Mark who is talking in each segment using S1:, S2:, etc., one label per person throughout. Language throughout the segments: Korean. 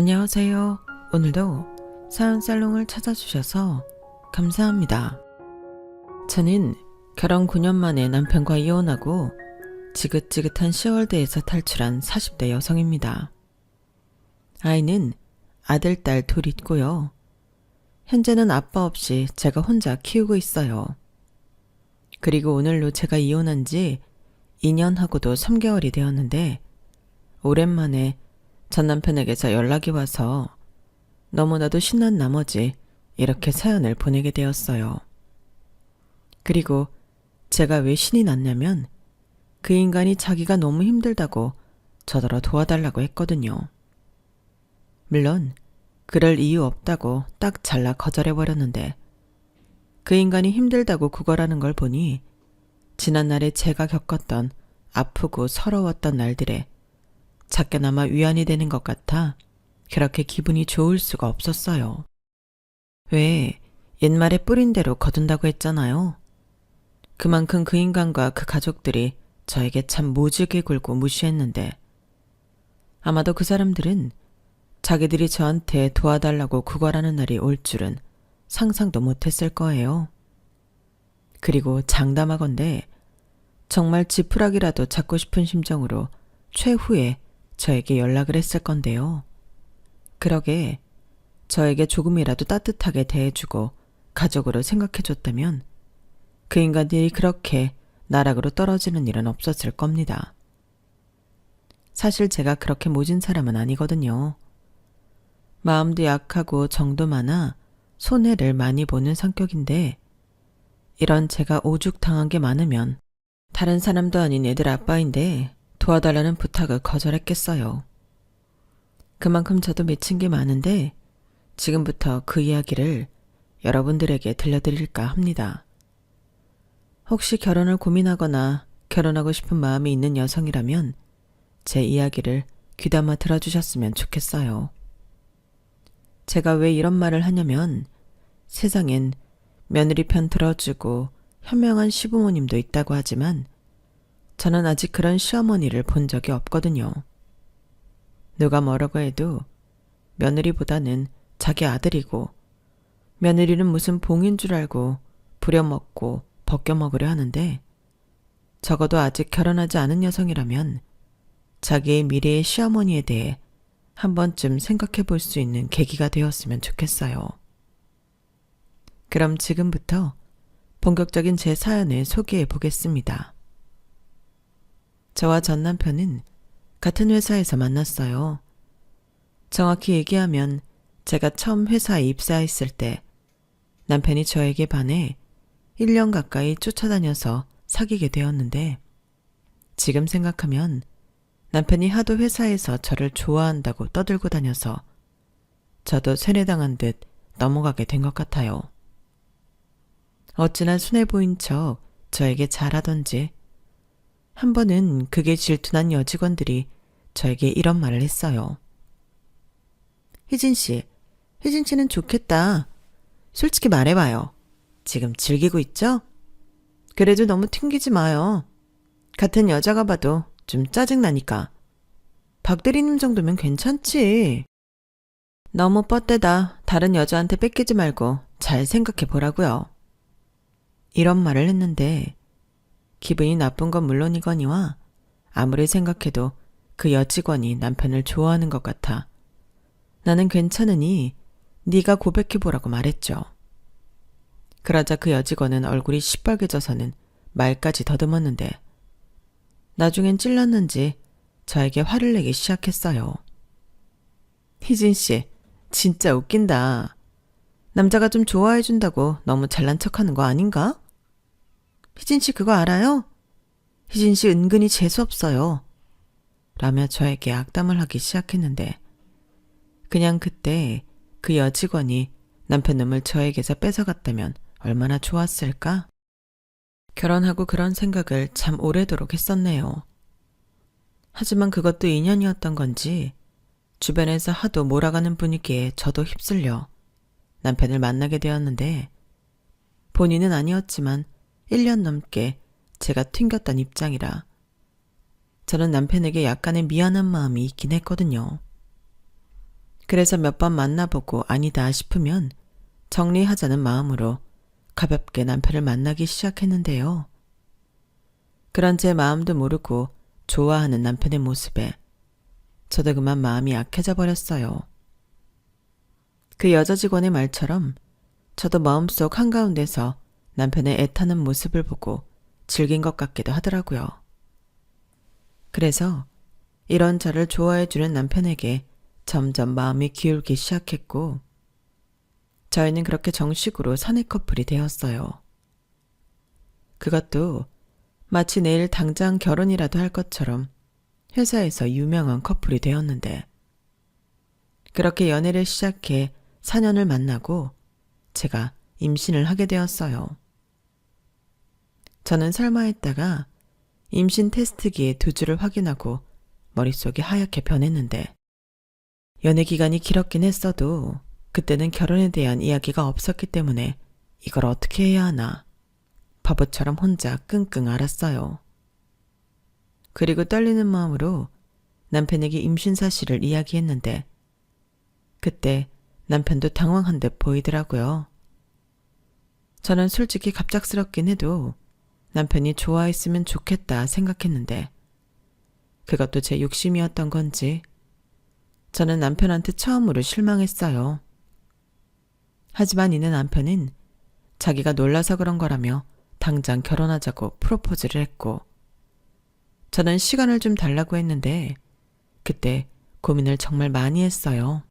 S1: 안녕하세요. 오늘도 사연살롱을 찾아주셔서 감사합니다. 저는 결혼 9년 만에 남편과 이혼하고 지긋지긋한 10월대에서 탈출한 40대 여성입니다. 아이는 아들, 딸 둘 있고요. 현재는 아빠 없이 제가 혼자 키우고 있어요. 그리고 오늘로 제가 이혼한 지 2년하고도 3개월이 되었는데 오랜만에 전 남편에게서 연락이 와서 너무나도 신난 나머지 이렇게 사연을 보내게 되었어요. 그리고 제가 왜 신이 났냐면 그 인간이 자기가 너무 힘들다고 저더러 도와달라고 했거든요. 물론 그럴 이유 없다고 딱 잘라 거절해버렸는데 그 인간이 힘들다고 구걸하는 걸 보니 지난날에 제가 겪었던 아프고 서러웠던 날들에 작게나마 위안이 되는 것 같아 그렇게 기분이 좋을 수가 없었어요. 왜 옛말에 뿌린 대로 거둔다고 했잖아요. 그만큼 그 인간과 그 가족들이 저에게 참 모질게 굴고 무시했는데 아마도 그 사람들은 자기들이 저한테 도와달라고 구걸하는 날이 올 줄은 상상도 못했을 거예요. 그리고 장담하건대 정말 지푸라기라도 잡고 싶은 심정으로 최후에 저에게 연락을 했을 건데요. 그러게 저에게 조금이라도 따뜻하게 대해주고 가족으로 생각해줬다면 그 인간들이 그렇게 나락으로 떨어지는 일은 없었을 겁니다. 사실 제가 그렇게 모진 사람은 아니거든요. 마음도 약하고 정도 많아 손해를 많이 보는 성격인데 이런 제가 오죽당한 게 많으면 다른 사람도 아닌 애들 아빠인데 도와달라는 부탁을 거절했겠어요. 그만큼 저도 맺힌 게 많은데 지금부터 그 이야기를 여러분들에게 들려드릴까 합니다. 혹시 결혼을 고민하거나 결혼하고 싶은 마음이 있는 여성이라면 제 이야기를 귀담아 들어주셨으면 좋겠어요. 제가 왜 이런 말을 하냐면 세상엔 며느리 편 들어주고 현명한 시부모님도 있다고 하지만 저는 아직 그런 시어머니를 본 적이 없거든요. 누가 뭐라고 해도 며느리보다는 자기 아들이고 며느리는 무슨 봉인 줄 알고 부려먹고 벗겨먹으려 하는데 적어도 아직 결혼하지 않은 여성이라면 자기의 미래의 시어머니에 대해 한 번쯤 생각해 볼 수 있는 계기가 되었으면 좋겠어요. 그럼 지금부터 본격적인 제 사연을 소개해 보겠습니다. 저와 전 남편은 같은 회사에서 만났어요. 정확히 얘기하면 제가 처음 회사에 입사했을 때 남편이 저에게 반해 1년 가까이 쫓아다녀서 사귀게 되었는데 지금 생각하면 남편이 하도 회사에서 저를 좋아한다고 떠들고 다녀서 저도 세뇌당한 듯 넘어가게 된 것 같아요. 어찌나 순해 보인 척 저에게 잘하던지 한 번은 그게 질투난 여직원들이 저에게 이런 말을 했어요. 혜진 씨는 좋겠다. 솔직히 말해봐요. 지금 즐기고 있죠? 그래도 너무 튕기지 마요. 같은 여자가 봐도 좀 짜증나니까. 박 대리님 정도면 괜찮지. 너무 뻗대다 다른 여자한테 뺏기지 말고 잘 생각해 보라고요. 이런 말을 했는데 기분이 나쁜 건 물론이거니와 아무리 생각해도 그 여직원이 남편을 좋아하는 것 같아 나는 괜찮으니 네가 고백해보라고 말했죠. 그러자 그 여직원은 얼굴이 시뻘개져서는 말까지 더듬었는데 나중엔 찔렀는지 저에게 화를 내기 시작했어요. 희진 씨, 진짜 웃긴다. 남자가 좀 좋아해준다고 너무 잘난 척하는 거 아닌가? 희진 씨 그거 알아요? 희진 씨 은근히 재수없어요. 라며 저에게 악담을 하기 시작했는데 그냥 그때 그 여직원이 남편 놈을 저에게서 뺏어갔다면 얼마나 좋았을까? 결혼하고 그런 생각을 참 오래도록 했었네요. 하지만 그것도 인연이었던 건지 주변에서 하도 몰아가는 분위기에 저도 휩쓸려 남편을 만나게 되었는데 본인은 아니었지만 1년 넘게 제가 튕겼던 입장이라 저는 남편에게 약간의 미안한 마음이 있긴 했거든요. 그래서 몇 번 만나보고 아니다 싶으면 정리하자는 마음으로 가볍게 남편을 만나기 시작했는데요. 그런 제 마음도 모르고 좋아하는 남편의 모습에 저도 그만 마음이 약해져 버렸어요. 그 여자 직원의 말처럼 저도 마음속 한가운데서 남편의 애타는 모습을 보고 즐긴 것 같기도 하더라고요. 그래서 이런 저를 좋아해주는 남편에게 점점 마음이 기울기 시작했고, 저희는 그렇게 정식으로 사내 커플이 되었어요. 그것도 마치 내일 당장 결혼이라도 할 것처럼 회사에서 유명한 커플이 되었는데, 그렇게 연애를 시작해 4년을 만나고 제가 임신을 하게 되었어요. 저는 설마 했다가 임신 테스트기에 2주를 확인하고 머릿속이 하얗게 변했는데, 연애 기간이 길었긴 했어도 그때는 결혼에 대한 이야기가 없었기 때문에 이걸 어떻게 해야 하나 바보처럼 혼자 끙끙 앓았어요. 그리고 떨리는 마음으로 남편에게 임신 사실을 이야기했는데, 그때 남편도 당황한 듯 보이더라고요. 저는 솔직히 갑작스럽긴 해도 남편이 좋아했으면 좋겠다 생각했는데, 그것도 제 욕심이었던 건지 저는 남편한테 처음으로 실망했어요. 하지만 이내 남편은 자기가 놀라서 그런 거라며 당장 결혼하자고 프로포즈를 했고, 저는 시간을 좀 달라고 했는데 그때 고민을 정말 많이 했어요.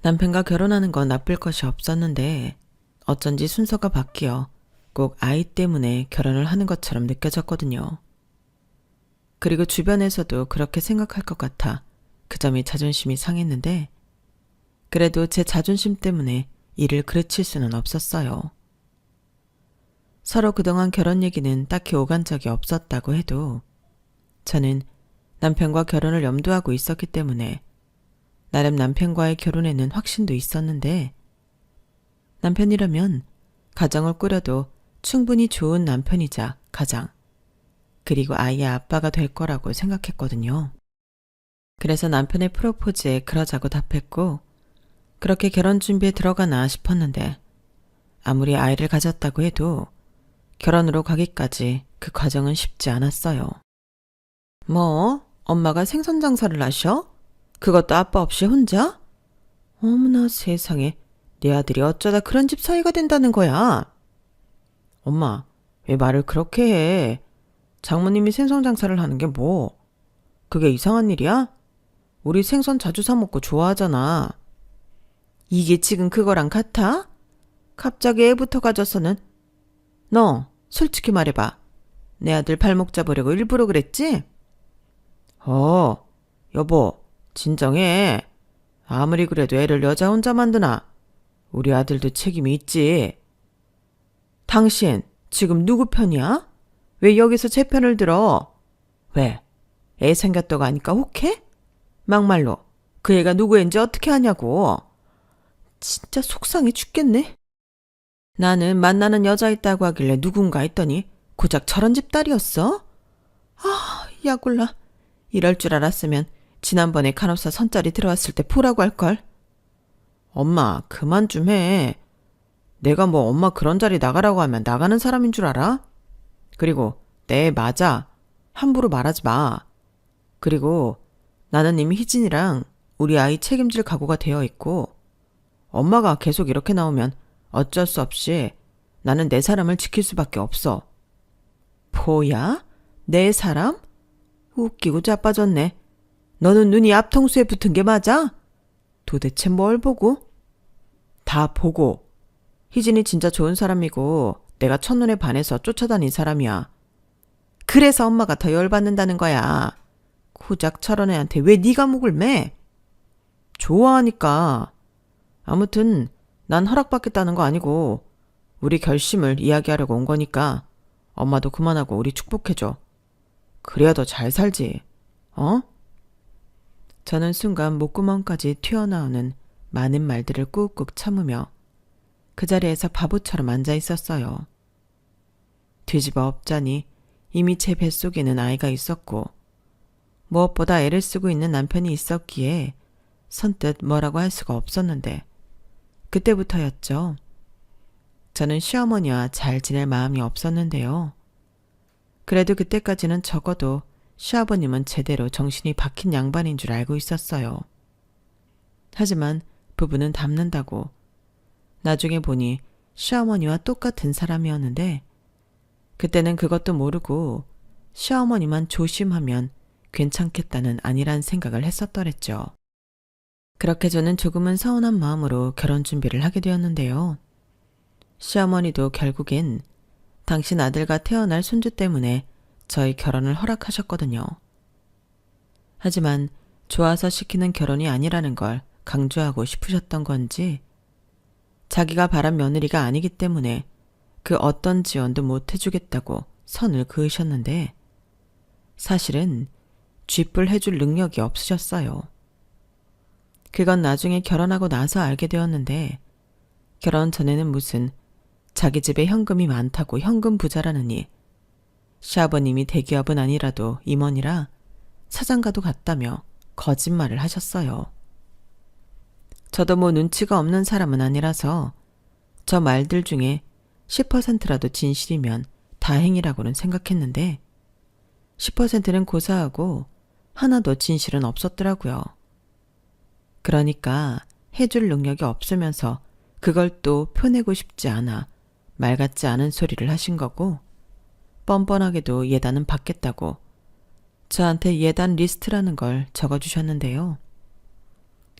S1: 남편과 결혼하는 건 나쁠 것이 없었는데 어쩐지 순서가 바뀌어 꼭 아이 때문에 결혼을 하는 것처럼 느껴졌거든요. 그리고 주변에서도 그렇게 생각할 것 같아 그 점이 자존심이 상했는데, 그래도 제 자존심 때문에 이를 그르칠 수는 없었어요. 서로 그동안 결혼 얘기는 딱히 오간 적이 없었다고 해도 저는 남편과 결혼을 염두하고 있었기 때문에 나름 남편과의 결혼에는 확신도 있었는데, 남편이라면 가정을 꾸려도 충분히 좋은 남편이자 가장, 그리고 아이의 아빠가 될 거라고 생각했거든요. 그래서 남편의 프로포즈에 그러자고 답했고, 그렇게 결혼 준비에 들어가나 싶었는데, 아무리 아이를 가졌다고 해도 결혼으로 가기까지 그 과정은 쉽지 않았어요. 뭐? 엄마가 생선 장사를 하셔? 그것도 아빠 없이 혼자? 어머나 세상에, 내 아들이 어쩌다 그런 집 사이가 된다는 거야? 엄마, 왜 말을 그렇게 해? 장모님이 생선 장사를 하는 게 뭐? 그게 이상한 일이야? 우리 생선 자주 사 먹고 좋아하잖아. 이게 지금 그거랑 같아? 갑자기 애부터 가져서는. 너 솔직히 말해봐. 내 아들 발목 잡으려고 일부러 그랬지? 여보, 진정해. 아무리 그래도 애를 여자 혼자 만드나? 우리 아들도 책임이 있지. 당신 지금 누구 편이야? 왜 여기서 제 편을 들어? 왜? 애 생겼다고 하니까 혹해? 막말로 그 애가 누구 애인지 어떻게 아냐고. 진짜 속상해 죽겠네. 나는 만나는 여자 있다고 하길래 누군가 했더니 고작 저런 집 딸이었어? 아, 야골라. 이럴 줄 알았으면 지난번에 간호사 선짜리 들어왔을 때 보라고 할걸. 엄마, 그만 좀 해. 내가 뭐 엄마 그런 자리 나가라고 하면 나가는 사람인 줄 알아? 그리고 네, 맞아. 함부로 말하지 마. 그리고 나는 이미 희진이랑 우리 아이 책임질 각오가 되어 있고, 엄마가 계속 이렇게 나오면 어쩔 수 없이 나는 내 사람을 지킬 수밖에 없어. 뭐야? 내 사람? 웃기고 자빠졌네. 너는 눈이 앞통수에 붙은 게 맞아? 도대체 뭘 보고? 다 보고. 희진이 진짜 좋은 사람이고 내가 첫눈에 반해서 쫓아다닌 사람이야. 그래서 엄마가 더 열받는다는 거야. 고작 저런 애한테 왜 네가 목을 매? 좋아하니까. 아무튼 난 허락받겠다는 거 아니고 우리 결심을 이야기하려고 온 거니까 엄마도 그만하고 우리 축복해줘. 그래야 더 잘 살지. 어? 저는 순간 목구멍까지 튀어나오는 많은 말들을 꾹꾹 참으며 그 자리에서 바보처럼 앉아 있었어요. 뒤집어 엎자니 이미 제 뱃속에는 아이가 있었고, 무엇보다 애를 쓰고 있는 남편이 있었기에 선뜻 뭐라고 할 수가 없었는데 그때부터였죠. 저는 시어머니와 잘 지낼 마음이 없었는데요. 그래도 그때까지는 적어도 시아버님은 제대로 정신이 박힌 양반인 줄 알고 있었어요. 하지만 부부는 닮는다고. 나중에 보니 시어머니와 똑같은 사람이었는데 그때는 그것도 모르고 시어머니만 조심하면 괜찮겠다는 아니란 생각을 했었더랬죠. 그렇게 저는 조금은 서운한 마음으로 결혼 준비를 하게 되었는데요. 시어머니도 결국엔 당신 아들과 태어날 손주 때문에 저희 결혼을 허락하셨거든요. 하지만 좋아서 시키는 결혼이 아니라는 걸 강조하고 싶으셨던 건지 자기가 바란 며느리가 아니기 때문에 그 어떤 지원도 못 해주겠다고 선을 그으셨는데 사실은 쥐뿔 해줄 능력이 없으셨어요. 그건 나중에 결혼하고 나서 알게 되었는데 결혼 전에는 무슨 자기 집에 현금이 많다고 현금 부자라느니 시아버님이 대기업은 아니라도 임원이라 사장가도 같다며 거짓말을 하셨어요. 저도 뭐 눈치가 없는 사람은 아니라서 저 말들 중에 10%라도 진실이면 다행이라고는 생각했는데 10%는 고사하고 하나도 진실은 없었더라고요. 그러니까 해줄 능력이 없으면서 그걸 또 표내고 싶지 않아 말 같지 않은 소리를 하신 거고 뻔뻔하게도 예단은 받겠다고 저한테 예단 리스트라는 걸 적어주셨는데요.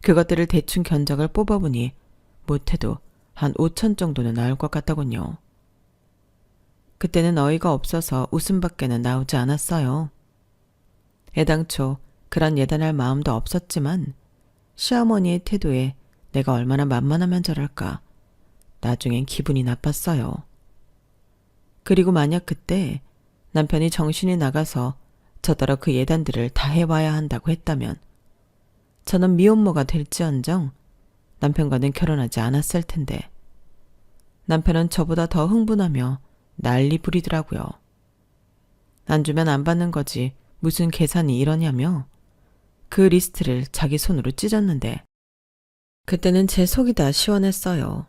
S1: 그것들을 대충 견적을 뽑아보니 못해도 한 5천 정도는 나올 것 같더군요. 그때는 어이가 없어서 웃음밖에는 나오지 않았어요. 애당초 그런 예단할 마음도 없었지만 시어머니의 태도에 내가 얼마나 만만하면 저럴까. 나중엔 기분이 나빴어요. 그리고 만약 그때 남편이 정신이 나가서 저더러 그 예단들을 다 해와야 한다고 했다면 저는 미혼모가 될지언정 남편과는 결혼하지 않았을 텐데 남편은 저보다 더 흥분하며 난리 부리더라고요. 안 주면 안 받는 거지 무슨 계산이 이러냐며 그 리스트를 자기 손으로 찢었는데 그때는 제 속이 다 시원했어요.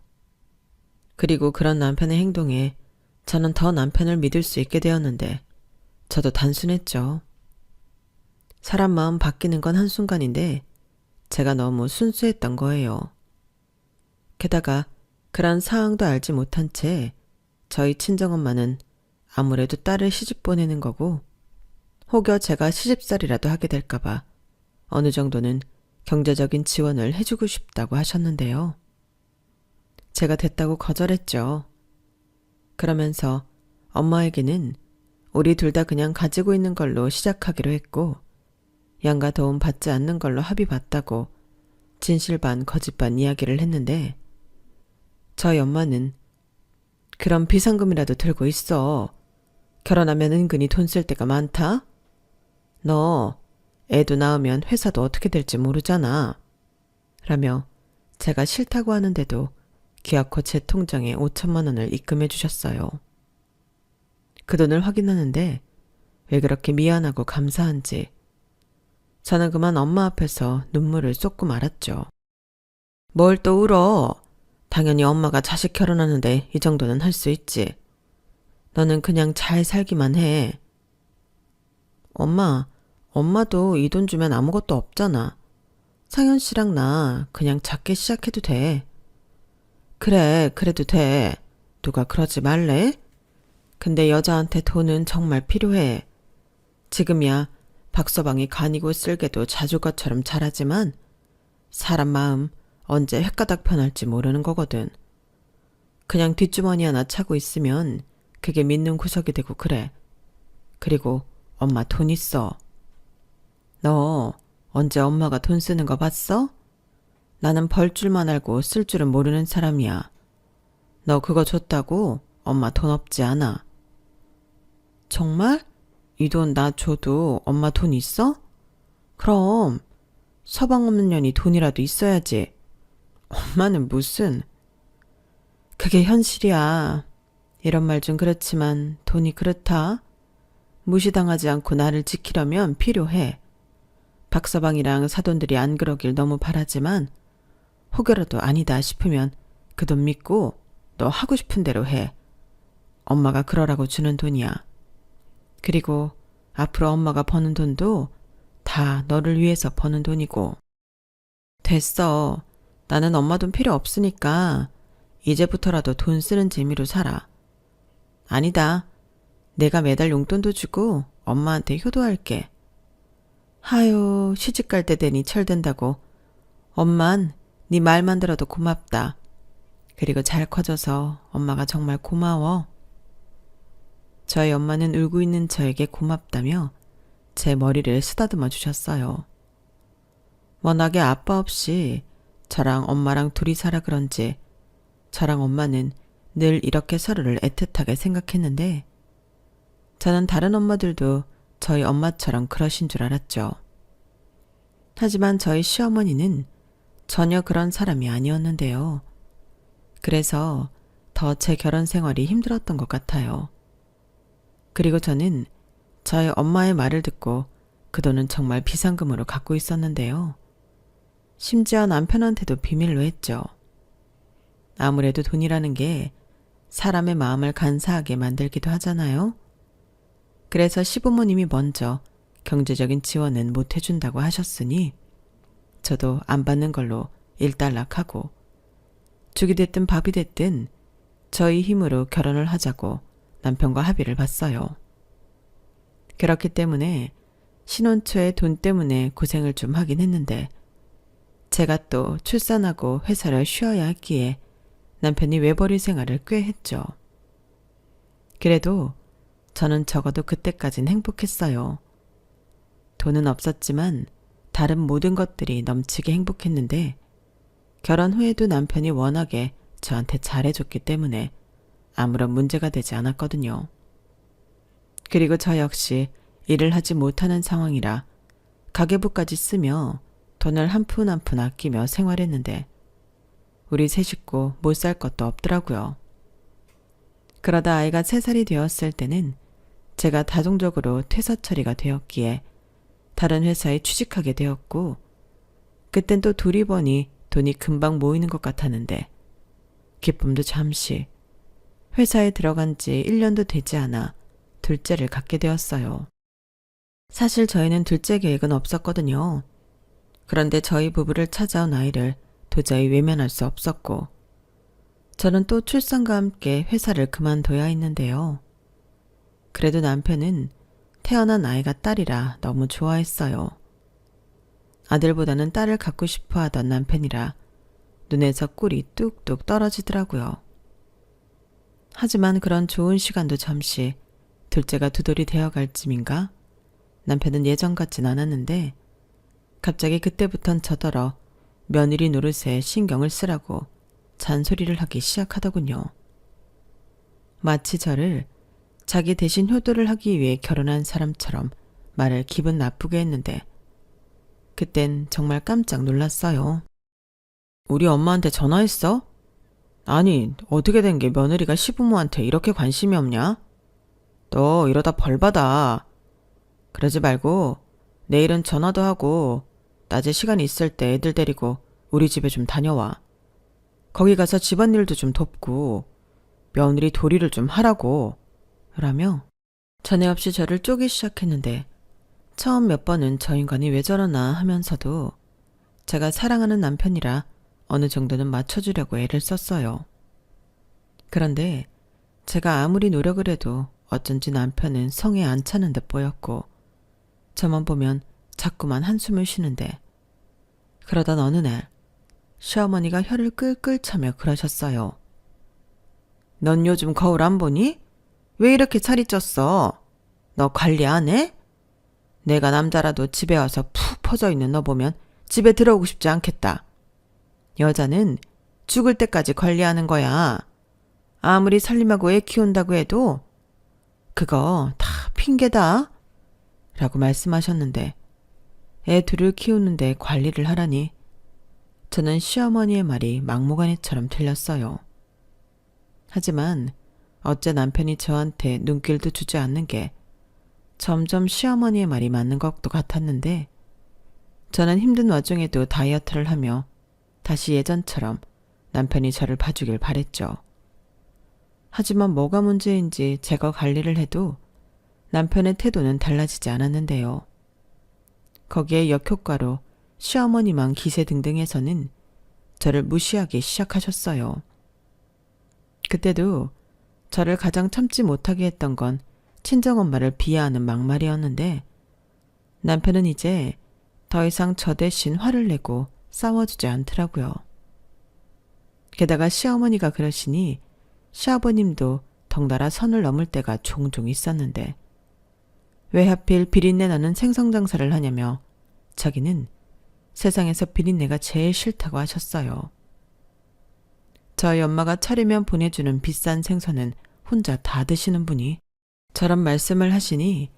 S1: 그리고 그런 남편의 행동에 저는 더 남편을 믿을 수 있게 되었는데 저도 단순했죠. 사람 마음 바뀌는 건 한순간인데 제가 너무 순수했던 거예요. 게다가 그런 상황도 알지 못한 채 저희 친정엄마는 아무래도 딸을 시집 보내는 거고 혹여 제가 시집살이라도 하게 될까봐 어느 정도는 경제적인 지원을 해주고 싶다고 하셨는데요. 제가 됐다고 거절했죠. 그러면서 엄마에게는 우리 둘 다 그냥 가지고 있는 걸로 시작하기로 했고 양가 도움 받지 않는 걸로 합의 봤다고 진실 반 거짓 반 이야기를 했는데 저희 엄마는 그럼 비상금이라도 들고 있어. 결혼하면 은근히 돈 쓸 데가 많다. 너 애도 낳으면 회사도 어떻게 될지 모르잖아. 라며 제가 싫다고 하는데도 기어코 제 통장에 5천만 원을 입금해 주셨어요. 그 돈을 확인하는데 왜 그렇게 미안하고 감사한지 저는 그만 엄마 앞에서 눈물을 쏟고 말았죠. 뭘 또 울어. 당연히 엄마가 자식 결혼하는데 이 정도는 할 수 있지. 너는 그냥 잘 살기만 해. 엄마도 이 돈 주면 아무것도 없잖아. 상현 씨랑 나 그냥 작게 시작해도 돼. 그래, 그래도 돼. 누가 그러지 말래? 근데 여자한테 돈은 정말 필요해. 지금이야 박서방이 간이고 쓸개도 자주것처럼 잘하지만 사람 마음 언제 횟가닥 편할지 모르는 거거든. 그냥 뒷주머니 하나 차고 있으면 그게 믿는 구석이 되고 그래. 그리고 엄마 돈 있어. 너 언제 엄마가 돈 쓰는 거 봤어? 나는 벌 줄만 알고 쓸 줄은 모르는 사람이야. 너 그거 줬다고 엄마 돈 없지 않아. 정말? 이 돈 나 줘도 엄마 돈 있어? 그럼 서방 없는 년이 돈이라도 있어야지. 엄마는 무슨. 그게 현실이야. 이런 말 좀 그렇지만 돈이 그렇다. 무시당하지 않고 나를 지키려면 필요해. 박서방이랑 사돈들이 안 그러길 너무 바라지만 혹여라도 아니다 싶으면 그 돈 믿고 너 하고 싶은 대로 해. 엄마가 그러라고 주는 돈이야. 그리고 앞으로 엄마가 버는 돈도 다 너를 위해서 버는 돈이고. 됐어. 나는 엄마 돈 필요 없으니까 이제부터라도 돈 쓰는 재미로 살아. 아니다. 내가 매달 용돈도 주고 엄마한테 효도할게. 하요, 시집갈 때 되니 철든다고. 엄만 네 말만 들어도 고맙다. 그리고 잘 커져서 엄마가 정말 고마워. 저희 엄마는 울고 있는 저에게 고맙다며 제 머리를 쓰다듬어 주셨어요. 워낙에 아빠 없이 저랑 엄마랑 둘이 살아 그런지 저랑 엄마는 늘 이렇게 서로를 애틋하게 생각했는데 저는 다른 엄마들도 저희 엄마처럼 그러신 줄 알았죠. 하지만 저희 시어머니는 전혀 그런 사람이 아니었는데요. 그래서 더 제 결혼 생활이 힘들었던 것 같아요. 그리고 저는 저희 엄마의 말을 듣고 그 돈은 정말 비상금으로 갖고 있었는데요. 심지어 남편한테도 비밀로 했죠. 아무래도 돈이라는 게 사람의 마음을 간사하게 만들기도 하잖아요. 그래서 시부모님이 먼저 경제적인 지원은 못 해준다고 하셨으니 저도 안 받는 걸로 일단락하고 죽이 됐든 밥이 됐든 저희 힘으로 결혼을 하자고 남편과 합의를 봤어요. 그렇기 때문에 신혼 초에 돈 때문에 고생을 좀 하긴 했는데 제가 또 출산하고 회사를 쉬어야 했기에 남편이 외벌이 생활을 꽤 했죠. 그래도 저는 적어도 그때까진 행복했어요. 돈은 없었지만 다른 모든 것들이 넘치게 행복했는데 결혼 후에도 남편이 워낙에 저한테 잘해줬기 때문에 아무런 문제가 되지 않았거든요. 그리고 저 역시 일을 하지 못하는 상황이라 가계부까지 쓰며 돈을 한 푼 한 푼 아끼며 생활했는데 우리 세 식구 못 살 것도 없더라고요. 그러다 아이가 3살이 되었을 때는 제가 다종적으로 퇴사 처리가 되었기에 다른 회사에 취직하게 되었고 그땐 또 둘이 버니 돈이 금방 모이는 것 같았는데 기쁨도 잠시 회사에 들어간 지 1년도 되지 않아 둘째를 갖게 되었어요. 사실 저희는 둘째 계획은 없었거든요. 그런데 저희 부부를 찾아온 아이를 도저히 외면할 수 없었고 저는 또 출산과 함께 회사를 그만둬야 했는데요. 그래도 남편은 태어난 아이가 딸이라 너무 좋아했어요. 아들보다는 딸을 갖고 싶어 하던 남편이라 눈에서 꿀이 뚝뚝 떨어지더라고요. 하지만 그런 좋은 시간도 잠시 둘째가 두 돌이 되어갈 쯤인가 남편은 예전 같진 않았는데 갑자기 그때부턴 저더러 며느리 노릇에 신경을 쓰라고 잔소리를 하기 시작하더군요. 마치 저를 자기 대신 효도를 하기 위해 결혼한 사람처럼 말을 기분 나쁘게 했는데 그땐 정말 깜짝 놀랐어요. 우리 엄마한테 전화했어? 아니, 어떻게 된 게 며느리가 시부모한테 이렇게 관심이 없냐? 너 이러다 벌 받아. 그러지 말고 내일은 전화도 하고 낮에 시간 있을 때 애들 데리고 우리 집에 좀 다녀와. 거기 가서 집안일도 좀 돕고 며느리 도리를 좀 하라고. 라며 전에 없이 저를 쪼기 시작했는데 처음 몇 번은 저 인간이 왜 저러나 하면서도 제가 사랑하는 남편이라 어느 정도는 맞춰주려고 애를 썼어요. 그런데 제가 아무리 노력을 해도 어쩐지 남편은 성에 안 차는 듯 보였고 저만 보면 자꾸만 한숨을 쉬는데 그러던 어느 날 시어머니가 혀를 끌끌 차며 그러셨어요. 넌 요즘 거울 안 보니? 왜 이렇게 살이 쪘어? 너 관리 안 해? 내가 남자라도 집에 와서 푹 퍼져 있는 너 보면 집에 들어오고 싶지 않겠다. 여자는 죽을 때까지 관리하는 거야. 아무리 살림하고 애 키운다고 해도 그거 다 핑계다. 라고 말씀하셨는데 애 둘을 키우는데 관리를 하라니 저는 시어머니의 말이 막무가내처럼 들렸어요. 하지만 어째 남편이 저한테 눈길도 주지 않는 게 점점 시어머니의 말이 맞는 것도 같았는데 저는 힘든 와중에도 다이어트를 하며 다시 예전처럼 남편이 저를 봐주길 바랬죠. 하지만 뭐가 문제인지 제가 관리를 해도 남편의 태도는 달라지지 않았는데요. 거기에 역효과로 시어머니만 기세등등해서는 저를 무시하기 시작하셨어요. 그때도 저를 가장 참지 못하게 했던 건 친정엄마를 비하하는 막말이었는데 남편은 이제 더 이상 저 대신 화를 내고 싸워주지 않더라고요. 게다가 시어머니가 그러시니 시아버님도 덩달아 선을 넘을 때가 종종 있었는데 왜 하필 비린내 나는 생선장사를 하냐며 자기는 세상에서 비린내가 제일 싫다고 하셨어요. 저희 엄마가 차리면 보내주는 비싼 생선은 혼자 다 드시는 분이 저런 말씀을 하시니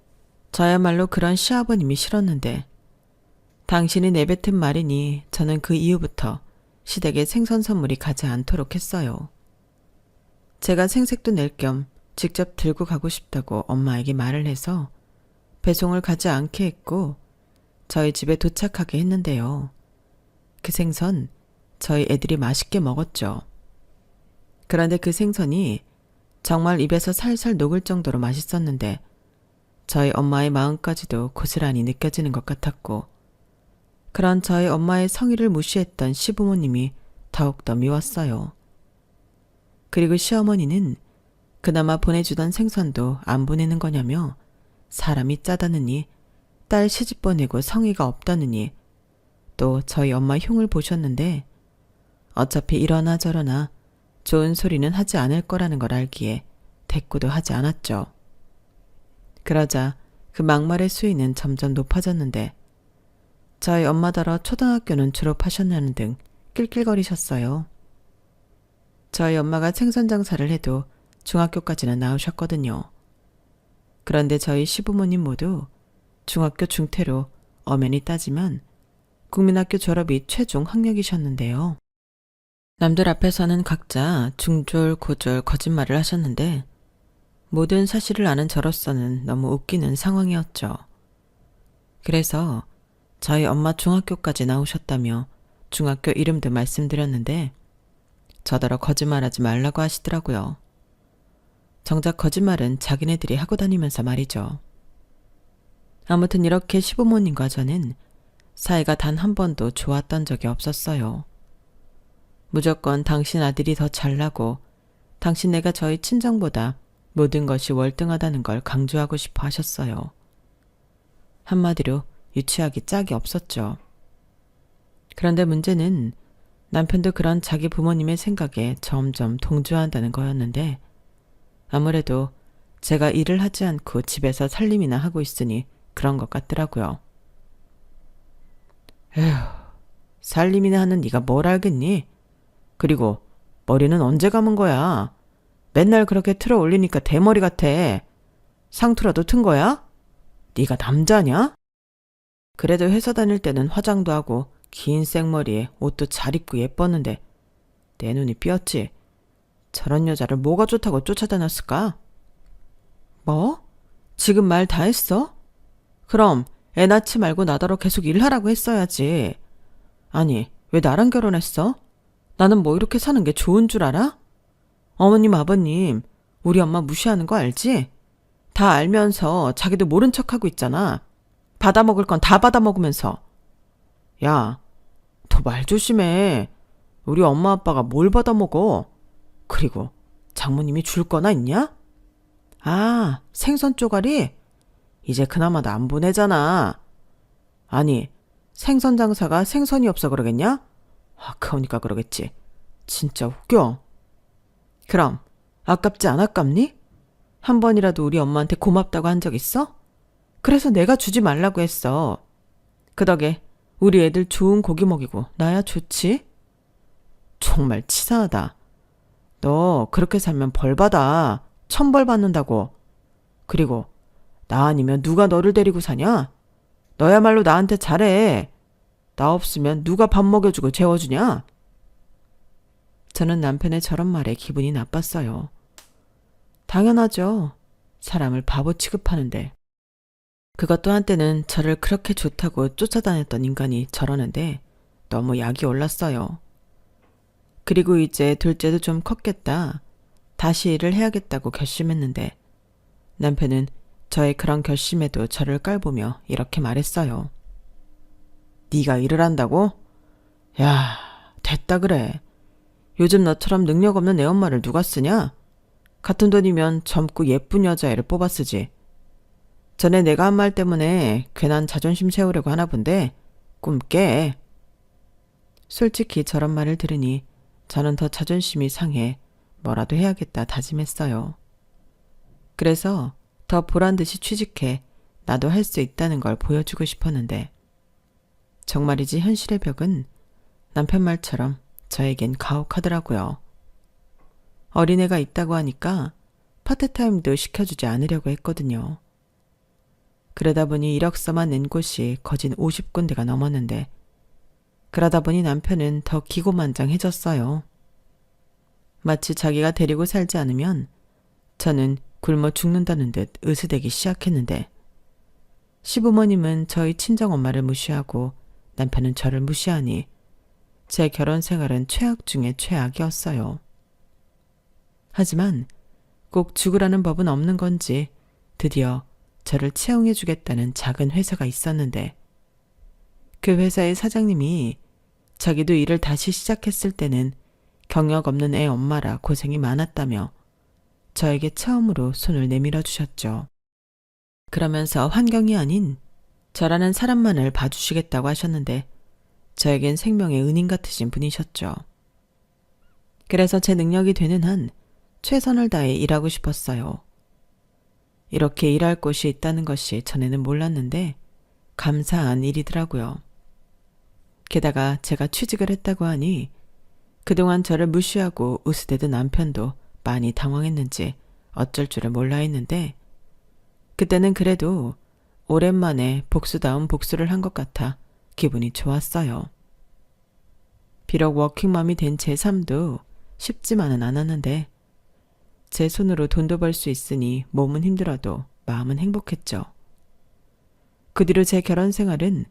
S1: 저야말로 그런 시아버님이 싫었는데 당신이 내뱉은 말이니 저는 그 이후부터 시댁에 생선 선물이 가지 않도록 했어요. 제가 생색도 낼 겸 직접 들고 가고 싶다고 엄마에게 말을 해서 배송을 가지 않게 했고 저희 집에 도착하게 했는데요. 그 생선 저희 애들이 맛있게 먹었죠. 그런데 그 생선이 정말 입에서 살살 녹을 정도로 맛있었는데 저희 엄마의 마음까지도 고스란히 느껴지는 것 같았고 그런 저희 엄마의 성의를 무시했던 시부모님이 더욱더 미웠어요. 그리고 시어머니는 그나마 보내주던 생선도 안 보내는 거냐며 사람이 짜다느니 딸 시집 보내고 성의가 없다느니 또 저희 엄마 흉을 보셨는데 어차피 이러나 저러나 좋은 소리는 하지 않을 거라는 걸 알기에 대꾸도 하지 않았죠. 그러자 그 막말의 수위는 점점 높아졌는데 저희 엄마더러 초등학교는 졸업하셨냐는 등 낄낄거리셨어요. 저희 엄마가 생선 장사를 해도 중학교까지는 나오셨거든요. 그런데 저희 시부모님 모두 중학교 중퇴로 엄연히 따지면 국민학교 졸업이 최종 학력이셨는데요. 남들 앞에서는 각자 중졸, 고졸 거짓말을 하셨는데 모든 사실을 아는 저로서는 너무 웃기는 상황이었죠. 그래서 저희 엄마 중학교까지 나오셨다며 중학교 이름도 말씀드렸는데 저더러 거짓말하지 말라고 하시더라고요. 정작 거짓말은 자기네들이 하고 다니면서 말이죠. 아무튼 이렇게 시부모님과 저는 사이가 단 한 번도 좋았던 적이 없었어요. 무조건 당신 아들이 더 잘나고 당신네가 저희 친정보다 모든 것이 월등하다는 걸 강조하고 싶어 하셨어요. 한마디로 유치하기 짝이 없었죠. 그런데 문제는 남편도 그런 자기 부모님의 생각에 점점 동조한다는 거였는데 아무래도 제가 일을 하지 않고 집에서 살림이나 하고 있으니 그런 것 같더라고요. 에휴, 살림이나 하는 네가 뭘 알겠니? 그리고 머리는 언제 감은 거야? 맨날 그렇게 틀어 올리니까 대머리 같아. 상투라도 튼 거야? 네가 남자냐? 그래도 회사 다닐 때는 화장도 하고 긴 생머리에 옷도 잘 입고 예뻤는데 내 눈이 삐었지. 저런 여자를 뭐가 좋다고 쫓아다녔을까? 뭐? 지금 말 다 했어? 그럼 애 낳지 말고 나더러 계속 일하라고 했어야지. 아니, 왜 나랑 결혼했어? 나는 뭐 이렇게 사는 게 좋은 줄 알아? 어머님, 아버님, 우리 엄마 무시하는 거 알지? 다 알면서 자기도 모른 척하고 있잖아. 받아먹을 건 다 받아먹으면서. 야, 너 말 조심해. 우리 엄마 아빠가 뭘 받아먹어? 그리고 장모님이 줄 거나 있냐? 아, 생선 쪼가리? 이제 그나마 나 안 보내잖아. 아니, 생선 장사가 생선이 없어 그러겠냐? 아까우니까 그러겠지. 진짜 웃겨. 그럼 아깝지 안 아깝니? 한 번이라도 우리 엄마한테 고맙다고 한 적 있어? 그래서 내가 주지 말라고 했어. 그 덕에 우리 애들 좋은 고기 먹이고 나야 좋지? 정말 치사하다. 너 그렇게 살면 벌 받아. 천벌 받는다고. 그리고 나 아니면 누가 너를 데리고 사냐? 너야말로 나한테 잘해. 나 없으면 누가 밥 먹여주고 재워주냐? 저는 남편의 저런 말에 기분이 나빴어요. 당연하죠. 사람을 바보 취급하는데. 그것도 한때는 저를 그렇게 좋다고 쫓아다녔던 인간이 저러는데 너무 약이 올랐어요. 그리고 이제 둘째도 좀 컸겠다. 다시 일을 해야겠다고 결심했는데 남편은 저의 그런 결심에도 저를 깔보며 이렇게 말했어요. 네가 일을 한다고? 야, 됐다 그래. 요즘 너처럼 능력 없는 애 엄마를 누가 쓰냐? 같은 돈이면 젊고 예쁜 여자애를 뽑아 쓰지. 전에 내가 한 말 때문에 괜한 자존심 세우려고 하나 본데 꿈 깨. 솔직히 저런 말을 들으니 저는 더 자존심이 상해 뭐라도 해야겠다 다짐했어요. 그래서 더 보란듯이 취직해 나도 할 수 있다는 걸 보여주고 싶었는데 정말이지 현실의 벽은 남편 말처럼 저에겐 가혹하더라고요. 어린애가 있다고 하니까 파트타임도 시켜주지 않으려고 했거든요. 그러다 보니 이력서만 낸 곳이 거진 50군데가 넘었는데 그러다 보니 남편은 더 기고만장해졌어요. 마치 자기가 데리고 살지 않으면 저는 굶어 죽는다는 듯 으스대기 시작했는데 시부모님은 저희 친정엄마를 무시하고 남편은 저를 무시하니 제 결혼 생활은 최악 중에 최악이었어요. 하지만 꼭 죽으라는 법은 없는 건지 드디어 저를 채용해주겠다는 작은 회사가 있었는데 그 회사의 사장님이 자기도 일을 다시 시작했을 때는 경력 없는 애 엄마라 고생이 많았다며 저에게 처음으로 손을 내밀어 주셨죠. 그러면서 환경이 아닌 저라는 사람만을 봐주시겠다고 하셨는데 저에겐 생명의 은인 같으신 분이셨죠. 그래서 제 능력이 되는 한 최선을 다해 일하고 싶었어요. 이렇게 일할 곳이 있다는 것이 전에는 몰랐는데 감사한 일이더라고요. 게다가 제가 취직을 했다고 하니 그동안 저를 무시하고 으스대던 남편도 많이 당황했는지 어쩔 줄을 몰라 했는데 그때는 그래도 오랜만에 복수다운 복수를 한 것 같아 기분이 좋았어요. 비록 워킹맘이 된 제 삶도 쉽지만은 않았는데 제 손으로 돈도 벌 수 있으니 몸은 힘들어도 마음은 행복했죠. 그 뒤로 제 결혼 생활은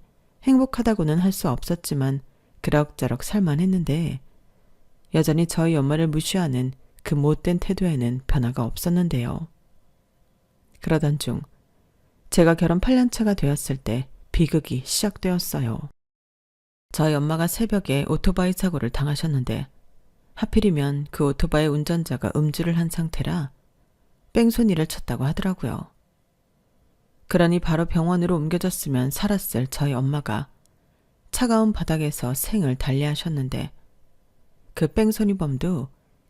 S1: 행복하다고는 할 수 없었지만 그럭저럭 살만했는데 여전히 저희 엄마를 무시하는 그 못된 태도에는 변화가 없었는데요. 그러던 중 제가 결혼 8년 차가 되었을 때 비극이 시작되었어요. 저희 엄마가 새벽에 오토바이 사고를 당하셨는데 하필이면 그 오토바이 운전자가 음주를 한 상태라 뺑소니를 쳤다고 하더라고요. 그러니 바로 병원으로 옮겨졌으면 살았을 저희 엄마가 차가운 바닥에서 생을 달리하셨는데 그 뺑소니범도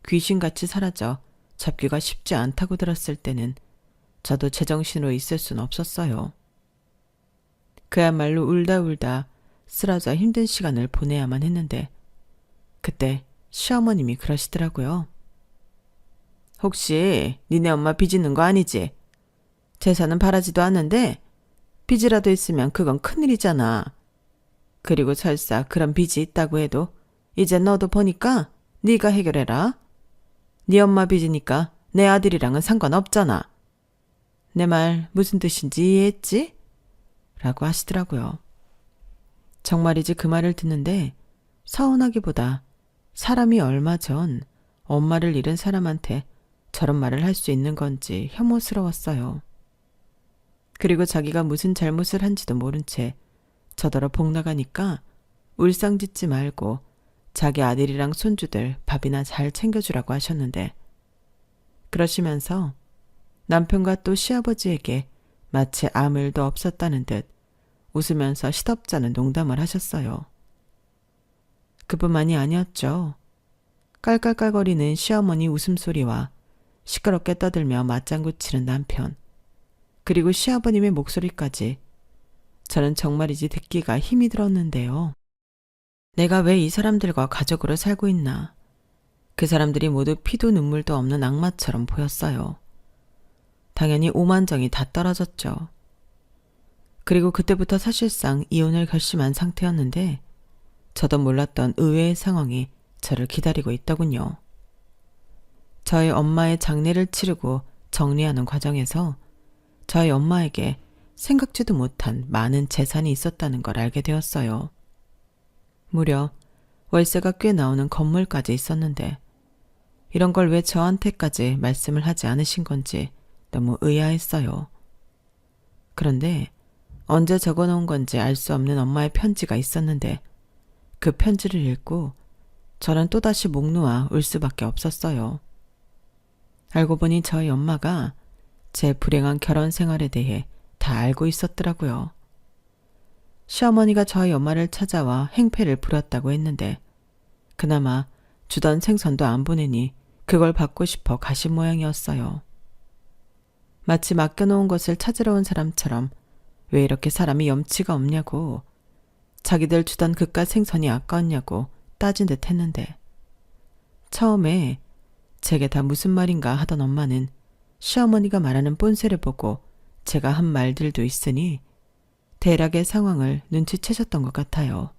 S1: 귀신같이 사라져 잡기가 쉽지 않다고 들었을 때는 저도 제정신으로 있을 순 없었어요. 그야말로 울다 쓰러져 힘든 시간을 보내야만 했는데 그때 시어머님이 그러시더라고요. 혹시 니네 엄마 빚있는 거 아니지? 재산은 바라지도 않는데 빚이라도 있으면 그건 큰일이잖아. 그리고 설사 그런 빚이 있다고 해도 이제 너도 보니까 네가 해결해라. 네 엄마 빚이니까 내 아들이랑은 상관없잖아. 내 말 무슨 뜻인지 이해했지? 라고 하시더라고요. 정말이지 그 말을 듣는데 서운하기보다 사람이 얼마 전 엄마를 잃은 사람한테 저런 말을 할 수 있는 건지 혐오스러웠어요. 그리고 자기가 무슨 잘못을 한지도 모른 채 저더러 복 나가니까 울상짓지 말고 자기 아들이랑 손주들 밥이나 잘 챙겨주라고 하셨는데 그러시면서 남편과 또 시아버지에게 마치 아무 일도 없었다는 듯 웃으면서 시덥잖은 농담을 하셨어요. 그뿐만이 아니었죠. 깔깔깔거리는 시어머니 웃음소리와 시끄럽게 떠들며 맞장구 치는 남편, 그리고 시아버님의 목소리까지 저는 정말이지 듣기가 힘이 들었는데요. 내가 왜 이 사람들과 가족으로 살고 있나. 그 사람들이 모두 피도 눈물도 없는 악마처럼 보였어요. 당연히 오만정이 다 떨어졌죠. 그리고 그때부터 사실상 이혼을 결심한 상태였는데 저도 몰랐던 의외의 상황이 저를 기다리고 있더군요. 저희 엄마의 장례를 치르고 정리하는 과정에서 저희 엄마에게 생각지도 못한 많은 재산이 있었다는 걸 알게 되었어요. 무려 월세가 꽤 나오는 건물까지 있었는데 이런 걸 왜 저한테까지 말씀을 하지 않으신 건지 너무 의아했어요. 그런데 언제 적어놓은 건지 알 수 없는 엄마의 편지가 있었는데 그 편지를 읽고 저는 또다시 목 놓아 울 수밖에 없었어요. 알고 보니 저희 엄마가 제 불행한 결혼 생활에 대해 다 알고 있었더라고요. 시어머니가 저희 엄마를 찾아와 행패를 부렸다고 했는데 그나마 주던 생선도 안 보내니 그걸 받고 싶어 가신 모양이었어요. 마치 맡겨놓은 것을 찾으러 온 사람처럼 왜 이렇게 사람이 염치가 없냐고, 자기들 주던 그깟 생선이 아까웠냐고 따진 듯 했는데 처음에 제게 다 무슨 말인가 하던 엄마는 시어머니가 말하는 본세를 보고 제가 한 말들도 있으니 대략의 상황을 눈치채셨던 것 같아요.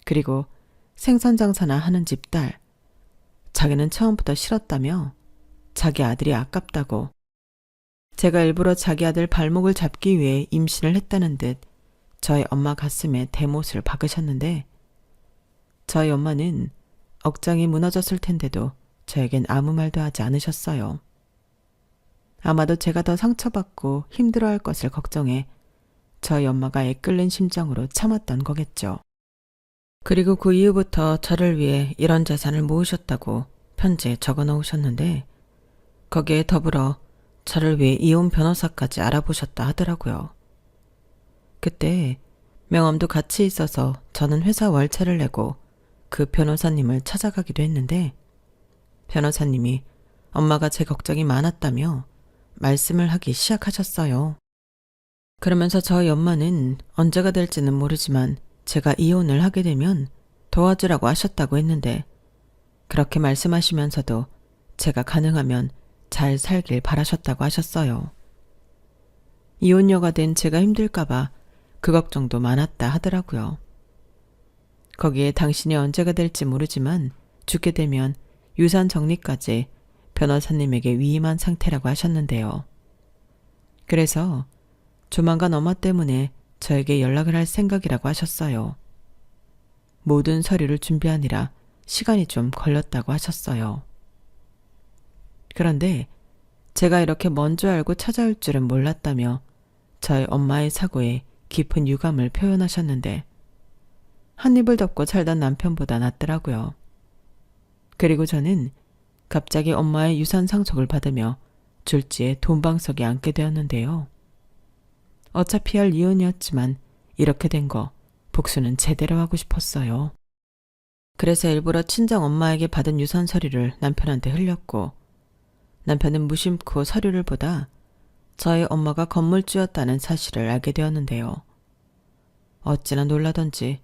S1: 그리고 생선 장사나 하는 집 딸, 자기는 처음부터 싫었다며 자기 아들이 아깝다고, 제가 일부러 자기 아들 발목을 잡기 위해 임신을 했다는 듯 저희 엄마 가슴에 대못을 박으셨는데 저희 엄마는 억장이 무너졌을 텐데도 저에겐 아무 말도 하지 않으셨어요. 아마도 제가 더 상처받고 힘들어할 것을 걱정해 저희 엄마가 애끓는 심정으로 참았던 거겠죠. 그리고 그 이후부터 저를 위해 이런 재산을 모으셨다고 편지에 적어 놓으셨는데 거기에 더불어 저를 위해 이혼 변호사까지 알아보셨다 하더라고요. 그때 명함도 같이 있어서 저는 회사 월차를 내고 그 변호사님을 찾아가기도 했는데 변호사님이 엄마가 제 걱정이 많았다며 말씀을 하기 시작하셨어요. 그러면서 저희 엄마는 언제가 될지는 모르지만 제가 이혼을 하게 되면 도와주라고 하셨다고 했는데 그렇게 말씀하시면서도 제가 가능하면 잘 살길 바라셨다고 하셨어요. 이혼녀가 된 제가 힘들까봐 그 걱정도 많았다 하더라고요. 거기에 당신이 언제가 될지 모르지만 죽게 되면 유산 정리까지 변호사님에게 위임한 상태라고 하셨는데요. 그래서 조만간 엄마 때문에 저에게 연락을 할 생각이라고 하셨어요. 모든 서류를 준비하느라 시간이 좀 걸렸다고 하셨어요. 그런데 제가 이렇게 먼저 알고 찾아올 줄은 몰랐다며 저희 엄마의 사고에 깊은 유감을 표현하셨는데 한 입을 덮고 살던 남편보다 낫더라고요. 그리고 저는 갑자기 엄마의 유산 상속을 받으며 졸지에 돈방석에 앉게 되었는데요. 어차피 할 이혼이었지만 이렇게 된 거 복수는 제대로 하고 싶었어요. 그래서 일부러 친정 엄마에게 받은 유산 서류를 남편한테 흘렸고 남편은 무심코 서류를 보다 저희 엄마가 건물주였다는 사실을 알게 되었는데요. 어찌나 놀라던지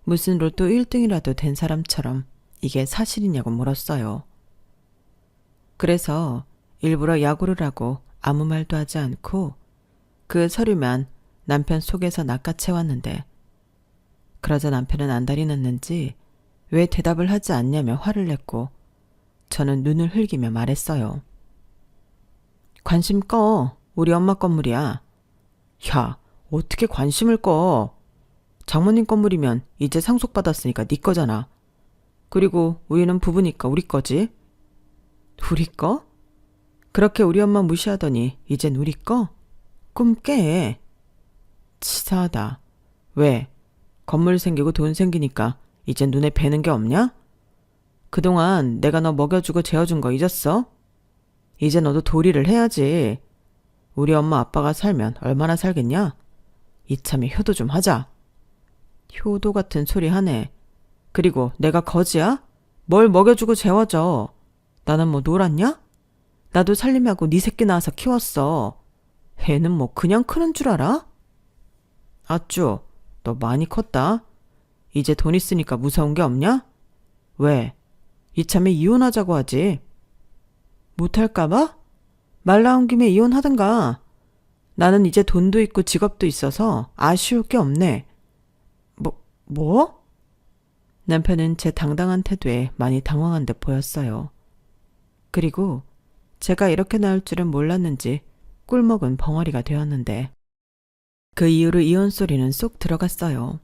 S1: 무슨 로또 1등이라도 된 사람처럼 이게 사실이냐고 물었어요. 그래서 일부러 야구를 하고 아무 말도 하지 않고 그 서류만 남편 속에서 낚아채웠는데 그러자 남편은 안달이 났는지 왜 대답을 하지 않냐며 화를 냈고 저는 눈을 흘기며 말했어요. 관심 꺼. 우리 엄마 건물이야. 야, 어떻게 관심을 꺼. 장모님 건물이면 이제 상속받았으니까 네 거잖아. 그리고 우리는 부부니까 우리 거지. 우리 거? 그렇게 우리 엄마 무시하더니 이젠 우리 거? 꿈 깨. 치사하다. 왜? 건물 생기고 돈 생기니까 이젠 눈에 뵈는 게 없냐? 그동안 내가 너 먹여주고 재워준 거 잊었어? 이제 너도 도리를 해야지. 우리 엄마 아빠가 살면 얼마나 살겠냐? 이참에 효도 좀 하자. 효도 같은 소리 하네. 그리고 내가 거지야? 뭘 먹여주고 재워줘. 나는 뭐 놀았냐? 나도 살림하고 네 새끼 낳아서 키웠어. 애는 뭐 그냥 크는 줄 알아? 아쭈, 너 많이 컸다. 이제 돈 있으니까 무서운 게 없냐? 왜? 이참에 이혼하자고 하지. 못할까봐? 말 나온 김에 이혼하든가. 나는 이제 돈도 있고 직업도 있어서 아쉬울 게 없네. 뭐? 남편은 제 당당한 태도에 많이 당황한 듯 보였어요. 그리고 제가 이렇게 나올 줄은 몰랐는지 꿀먹은 벙어리가 되었는데 그 이후로 이혼 소리는 쏙 들어갔어요.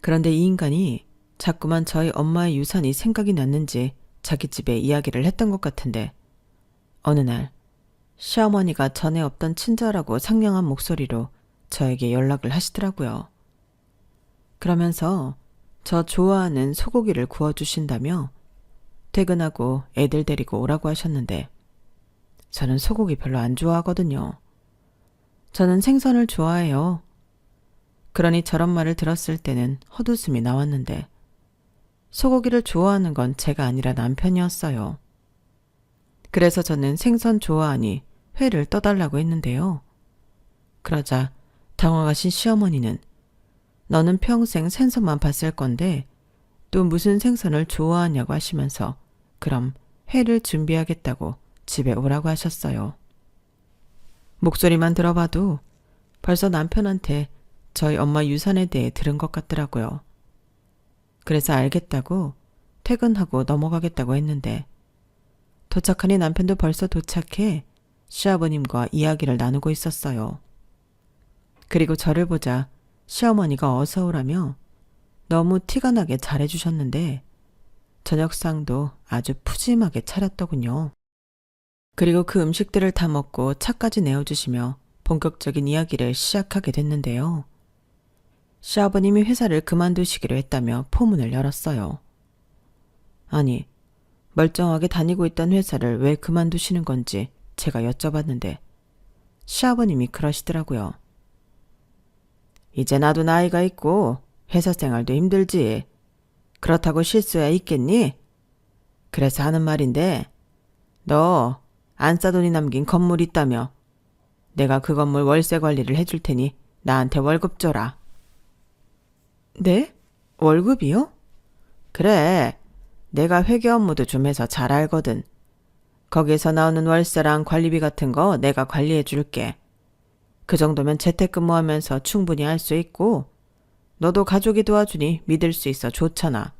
S1: 그런데 이 인간이 자꾸만 저희 엄마의 유산이 생각이 났는지 자기 집에 이야기를 했던 것 같은데 어느 날 시어머니가 전에 없던 친절하고 상냥한 목소리로 저에게 연락을 하시더라고요. 그러면서 저 좋아하는 소고기를 구워주신다며 퇴근하고 애들 데리고 오라고 하셨는데 저는 소고기 별로 안 좋아하거든요. 저는 생선을 좋아해요. 그러니 저런 말을 들었을 때는 헛웃음이 나왔는데 소고기를 좋아하는 건 제가 아니라 남편이었어요. 그래서 저는 생선 좋아하니 회를 떠달라고 했는데요. 그러자 당황하신 시어머니는 너는 평생 생선만 봤을 건데 또 무슨 생선을 좋아하냐고 하시면서 그럼 회를 준비하겠다고 집에 오라고 하셨어요. 목소리만 들어봐도 벌써 남편한테 저희 엄마 유산에 대해 들은 것 같더라고요. 그래서 알겠다고 퇴근하고 넘어가겠다고 했는데 도착하니 남편도 벌써 도착해 시아버님과 이야기를 나누고 있었어요. 그리고 저를 보자 시어머니가 어서 오라며 너무 티가 나게 잘해주셨는데 저녁상도 아주 푸짐하게 차렸더군요. 그리고 그 음식들을 다 먹고 차까지 내어주시며 본격적인 이야기를 시작하게 됐는데요. 시아버님이 회사를 그만두시기로 했다며 포문을 열었어요. 아니, 멀쩡하게 다니고 있던 회사를 왜 그만두시는 건지 제가 여쭤봤는데 시아버님이 그러시더라고요. 이제 나도 나이가 있고 회사 생활도 힘들지. 그렇다고 실수야 있겠니? 그래서 하는 말인데 너 안싸돈이 남긴 건물 있다며 내가 그 건물 월세 관리를 해줄 테니 나한테 월급 줘라. 네? 월급이요? 그래. 내가 회계 업무도 좀 해서 잘 알거든. 거기에서 나오는 월세랑 관리비 같은 거 내가 관리해 줄게. 그 정도면 재택근무하면서 충분히 할 수 있고 너도 가족이 도와주니 믿을 수 있어 좋잖아.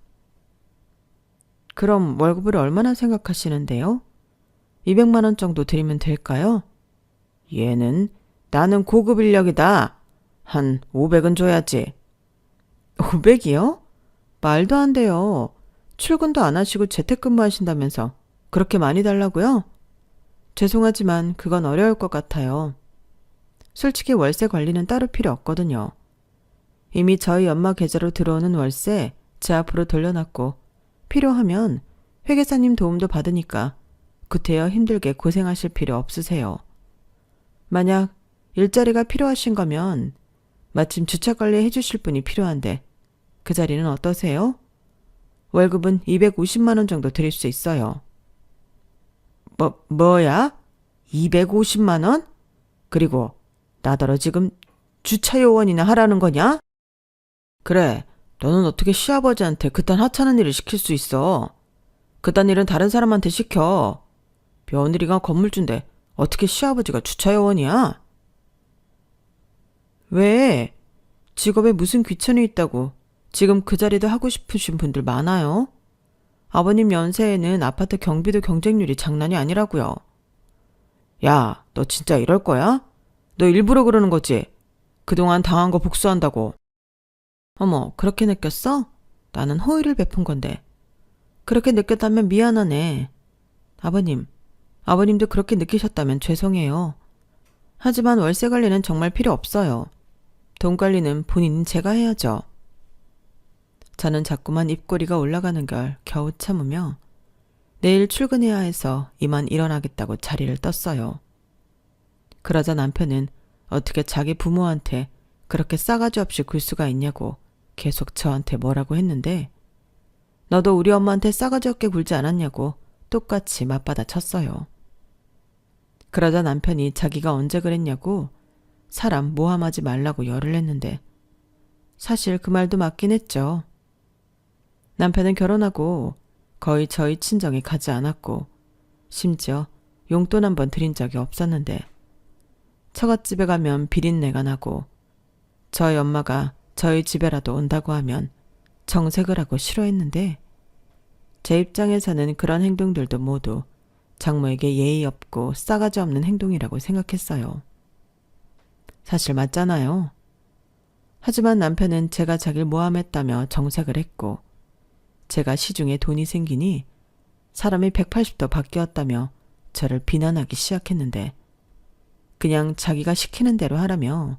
S1: 그럼 월급을 얼마나 생각하시는데요? 200만 원 정도 드리면 될까요? 얘는 나는 고급 인력이다. 한 500은 줘야지. 500이요? 말도 안 돼요. 출근도 안 하시고 재택근무 하신다면서 그렇게 많이 달라고요? 죄송하지만 그건 어려울 것 같아요. 솔직히 월세 관리는 따로 필요 없거든요. 이미 저희 엄마 계좌로 들어오는 월세 제 앞으로 돌려놨고 필요하면 회계사님 도움도 받으니까 구태여 힘들게 고생하실 필요 없으세요. 만약 일자리가 필요하신 거면 마침 주차 관리 해주실 분이 필요한데 그 자리는 어떠세요? 월급은 250만 원 정도 드릴 수 있어요. 뭐야? 250만 원? 그리고 나더러 지금 주차 요원이나 하라는 거냐? 그래, 너는 어떻게 시아버지한테 그딴 하찮은 일을 시킬 수 있어? 그딴 일은 다른 사람한테 시켜. 며느리가 건물주인데 어떻게 시아버지가 주차 요원이야? 왜? 직업에 무슨 귀천이 있다고 지금 그 자리도 하고 싶으신 분들 많아요. 아버님 연세에는 아파트 경비도 경쟁률이 장난이 아니라고요. 야, 너 진짜 이럴 거야? 너 일부러 그러는 거지? 그동안 당한 거 복수한다고. 어머, 그렇게 느꼈어? 나는 호의를 베푼 건데. 그렇게 느꼈다면 미안하네. 아버님도 그렇게 느끼셨다면 죄송해요. 하지만 월세 관리는 정말 필요 없어요. 돈 관리는 본인은 제가 해야죠. 저는 자꾸만 입꼬리가 올라가는 걸 겨우 참으며 내일 출근해야 해서 이만 일어나겠다고 자리를 떴어요. 그러자 남편은 어떻게 자기 부모한테 그렇게 싸가지 없이 굴 수가 있냐고 계속 저한테 뭐라고 했는데 너도 우리 엄마한테 싸가지 없게 굴지 않았냐고 똑같이 맞받아 쳤어요. 그러자 남편이 자기가 언제 그랬냐고 사람 모함하지 말라고 열을 냈는데 사실 그 말도 맞긴 했죠. 남편은 결혼하고 거의 저희 친정에 가지 않았고 심지어 용돈 한 번 드린 적이 없었는데 처갓집에 가면 비린내가 나고 저희 엄마가 저희 집에라도 온다고 하면 정색을 하고 싫어했는데 제 입장에서는 그런 행동들도 모두 장모에게 예의 없고 싸가지 없는 행동이라고 생각했어요. 사실 맞잖아요. 하지만 남편은 제가 자기를 모함했다며 정색을 했고, 제가 시중에 돈이 생기니 사람이 180도 바뀌었다며 저를 비난하기 시작했는데, 그냥 자기가 시키는 대로 하라며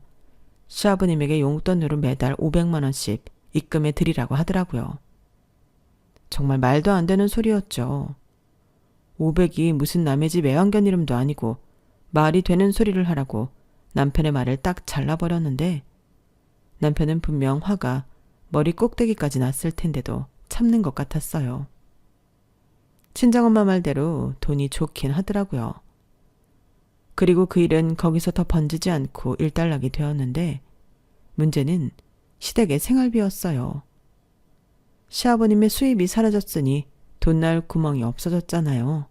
S1: 시아버님에게 용돈으로 매달 500만 원씩 입금해 드리라고 하더라고요. 정말 말도 안 되는 소리였죠. 500이 무슨 남의 집 애완견 이름도 아니고 말이 되는 소리를 하라고 남편의 말을 딱 잘라버렸는데, 남편은 분명 화가 머리 꼭대기까지 났을 텐데도 참는 것 같았어요. 친정엄마 말대로 돈이 좋긴 하더라고요. 그리고 그 일은 거기서 더 번지지 않고 일단락이 되었는데, 문제는 시댁의 생활비였어요. 시아버님의 수입이 사라졌으니 돈 날 구멍이 없어졌잖아요.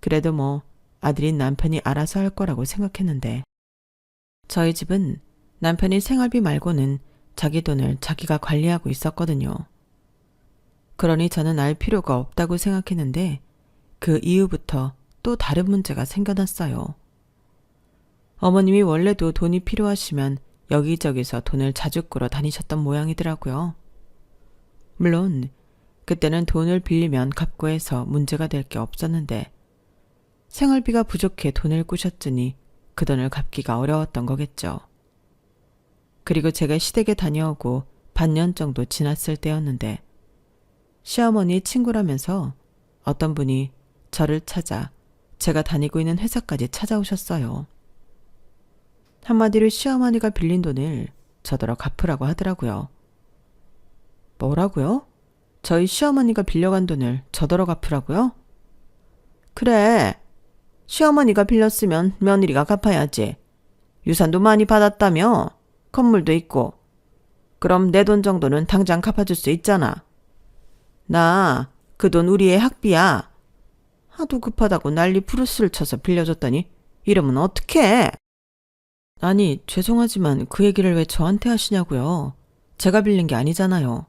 S1: 그래도 뭐 아들인 남편이 알아서 할 거라고 생각했는데, 저희 집은 남편이 생활비 말고는 자기 돈을 자기가 관리하고 있었거든요. 그러니 저는 알 필요가 없다고 생각했는데, 그 이후부터 또 다른 문제가 생겨났어요. 어머님이 원래도 돈이 필요하시면 여기저기서 돈을 자주 꾸러 다니셨던 모양이더라고요. 물론 그때는 돈을 빌리면 갚고 해서 문제가 될 게 없었는데, 생활비가 부족해 돈을 꾸셨으니 그 돈을 갚기가 어려웠던 거겠죠. 그리고 제가 시댁에 다녀오고 반년 정도 지났을 때였는데, 시어머니의 친구라면서 어떤 분이 저를 찾아 제가 다니고 있는 회사까지 찾아오셨어요. 한마디로 시어머니가 빌린 돈을 저더러 갚으라고 하더라고요. 뭐라고요? 저희 시어머니가 빌려간 돈을 저더러 갚으라고요? 그래. 시어머니가 빌렸으면 며느리가 갚아야지. 유산도 많이 받았다며? 건물도 있고. 그럼 내 돈 정도는 당장 갚아줄 수 있잖아. 나 그 돈 우리의 학비야. 하도 급하다고 난리 부르스를 쳐서 빌려줬더니 이러면 어떡해? 아니, 죄송하지만 그 얘기를 왜 저한테 하시냐고요. 제가 빌린 게 아니잖아요.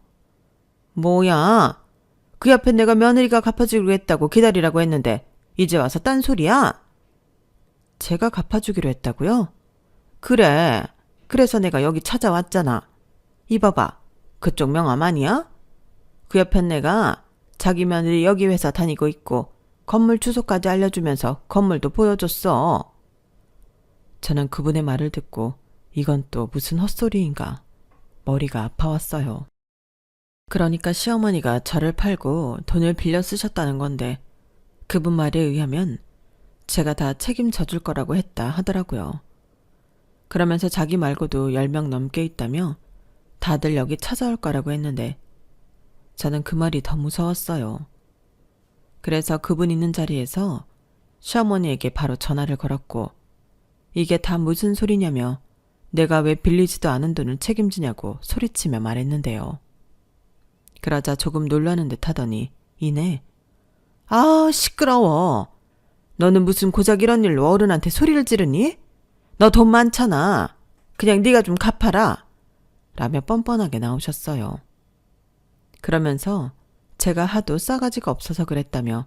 S1: 뭐야? 그 앞에 내가 며느리가 갚아주기로 했다고 기다리라고 했는데 이제 와서 딴소리야? 제가 갚아주기로 했다고요? 그래. 그래서 내가 여기 찾아왔잖아. 이봐봐. 그쪽 명함 아니야? 그 옆엔 내가 자기 며느리 여기 회사 다니고 있고 건물 주소까지 알려주면서 건물도 보여줬어. 저는 그분의 말을 듣고 이건 또 무슨 헛소리인가 머리가 아파왔어요. 그러니까 시어머니가 저를 팔고 돈을 빌려 쓰셨다는 건데, 그분 말에 의하면 제가 다 책임져 줄 거라고 했다 하더라고요. 그러면서 자기 말고도 10명 넘게 있다며 다들 여기 찾아올 거라고 했는데, 저는 그 말이 더 무서웠어요. 그래서 그분 있는 자리에서 시어머니에게 바로 전화를 걸었고, 이게 다 무슨 소리냐며 내가 왜 빌리지도 않은 돈을 책임지냐고 소리치며 말했는데요. 그러자 조금 놀라는 듯 하더니 이내 아, 시끄러워. 너는 무슨 고작 이런 일로 어른한테 소리를 지르니? 너 돈 많잖아. 그냥 네가 좀 갚아라. 라며 뻔뻔하게 나오셨어요. 그러면서 제가 하도 싸가지가 없어서 그랬다며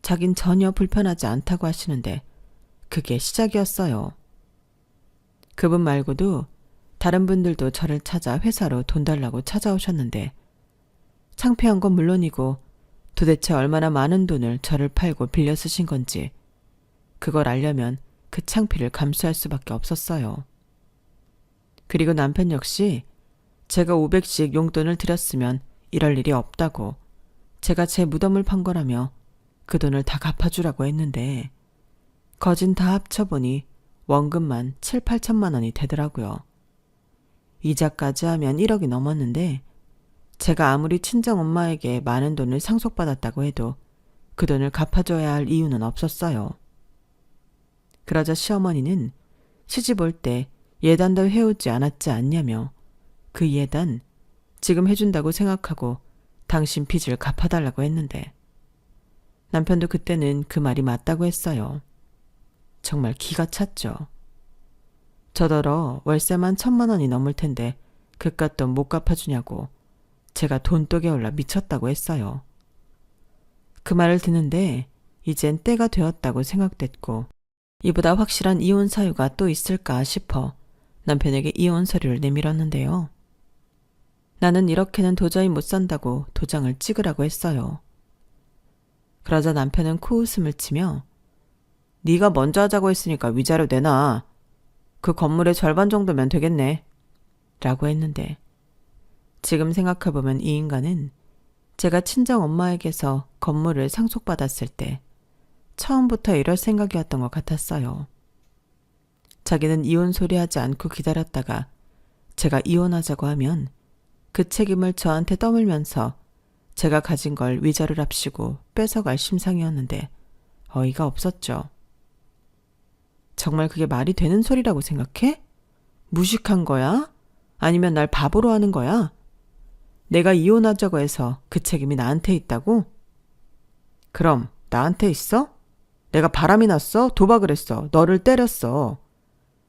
S1: 자긴 전혀 불편하지 않다고 하시는데, 그게 시작이었어요. 그분 말고도 다른 분들도 저를 찾아 회사로 돈 달라고 찾아오셨는데, 창피한 건 물론이고 도대체 얼마나 많은 돈을 저를 팔고 빌려 쓰신 건지 그걸 알려면 그 창피를 감수할 수밖에 없었어요. 그리고 남편 역시 제가 500씩 용돈을 드렸으면 이럴 일이 없다고 제가 제 무덤을 판 거라며 그 돈을 다 갚아주라고 했는데, 거진 다 합쳐보니 원금만 7, 8천만 원이 되더라고요. 이자까지 하면 1억이 넘었는데, 제가 아무리 친정엄마에게 많은 돈을 상속받았다고 해도 그 돈을 갚아줘야 할 이유는 없었어요. 그러자 시어머니는 시집 올 때 예단도 해오지 않았지 않냐며 그 예단 지금 해준다고 생각하고 당신 빚을 갚아달라고 했는데, 남편도 그때는 그 말이 맞다고 했어요. 정말 기가 찼죠. 저더러 월세만 1,000만 원이 넘을 텐데 그깟 돈 못 갚아주냐고 제가 돈독에 올라 미쳤다고 했어요. 그 말을 듣는데 이젠 때가 되었다고 생각됐고 이보다 확실한 이혼 사유가 또 있을까 싶어 남편에게 이혼 서류를 내밀었는데요. 나는 이렇게는 도저히 못 산다고 도장을 찍으라고 했어요. 그러자 남편은 코웃음을 치며 네가 먼저 하자고 했으니까 위자료 내놔. 그 건물의 절반 정도면 되겠네. 라고 했는데 지금 생각해보면 이 인간은 제가 친정 엄마에게서 건물을 상속받았을 때 처음부터 이럴 생각이었던 것 같았어요. 자기는 이혼 소리하지 않고 기다렸다가 제가 이혼하자고 하면 그 책임을 저한테 떠밀면서 제가 가진 걸 위자료랍시고 뺏어갈 심상이었는데 어이가 없었죠. 정말 그게 말이 되는 소리라고 생각해? 무식한 거야? 아니면 날 바보로 하는 거야? 내가 이혼하자고 해서 그 책임이 나한테 있다고? 그럼 나한테 있어? 내가 바람이 났어? 도박을 했어? 너를 때렸어?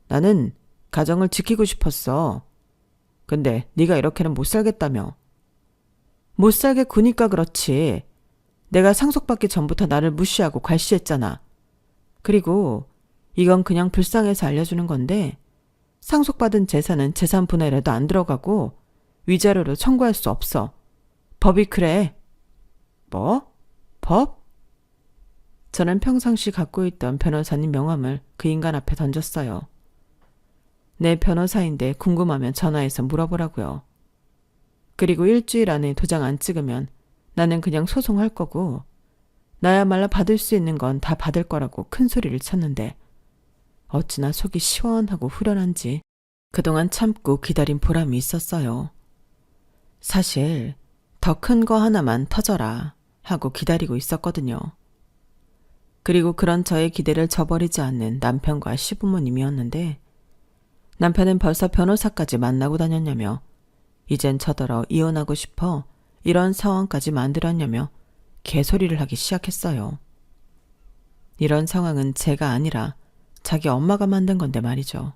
S1: 나는 가정을 지키고 싶었어. 근데 네가 이렇게는 못 살겠다며. 못 살게 구니까 그렇지. 내가 상속받기 전부터 나를 무시하고 괄시했잖아. 그리고 이건 그냥 불쌍해서 알려주는 건데 상속받은 재산은 재산 분할에도 안 들어가고 위자료로 청구할 수 없어. 법이 그래. 뭐? 법? 저는 평상시 갖고 있던 변호사님 명함을 그 인간 앞에 던졌어요. 내 변호사인데 궁금하면 전화해서 물어보라고요. 그리고 일주일 안에 도장 안 찍으면 나는 그냥 소송할 거고 나야말로 받을 수 있는 건 다 받을 거라고 큰 소리를 쳤는데 어찌나 속이 시원하고 후련한지 그동안 참고 기다린 보람이 있었어요. 사실 더 큰 거 하나만 터져라 하고 기다리고 있었거든요. 그리고 그런 저의 기대를 저버리지 않는 남편과 시부모님이었는데 남편은 벌써 변호사까지 만나고 다녔냐며 이젠 저더러 이혼하고 싶어 이런 상황까지 만들었냐며 개소리를 하기 시작했어요. 이런 상황은 제가 아니라 자기 엄마가 만든 건데 말이죠.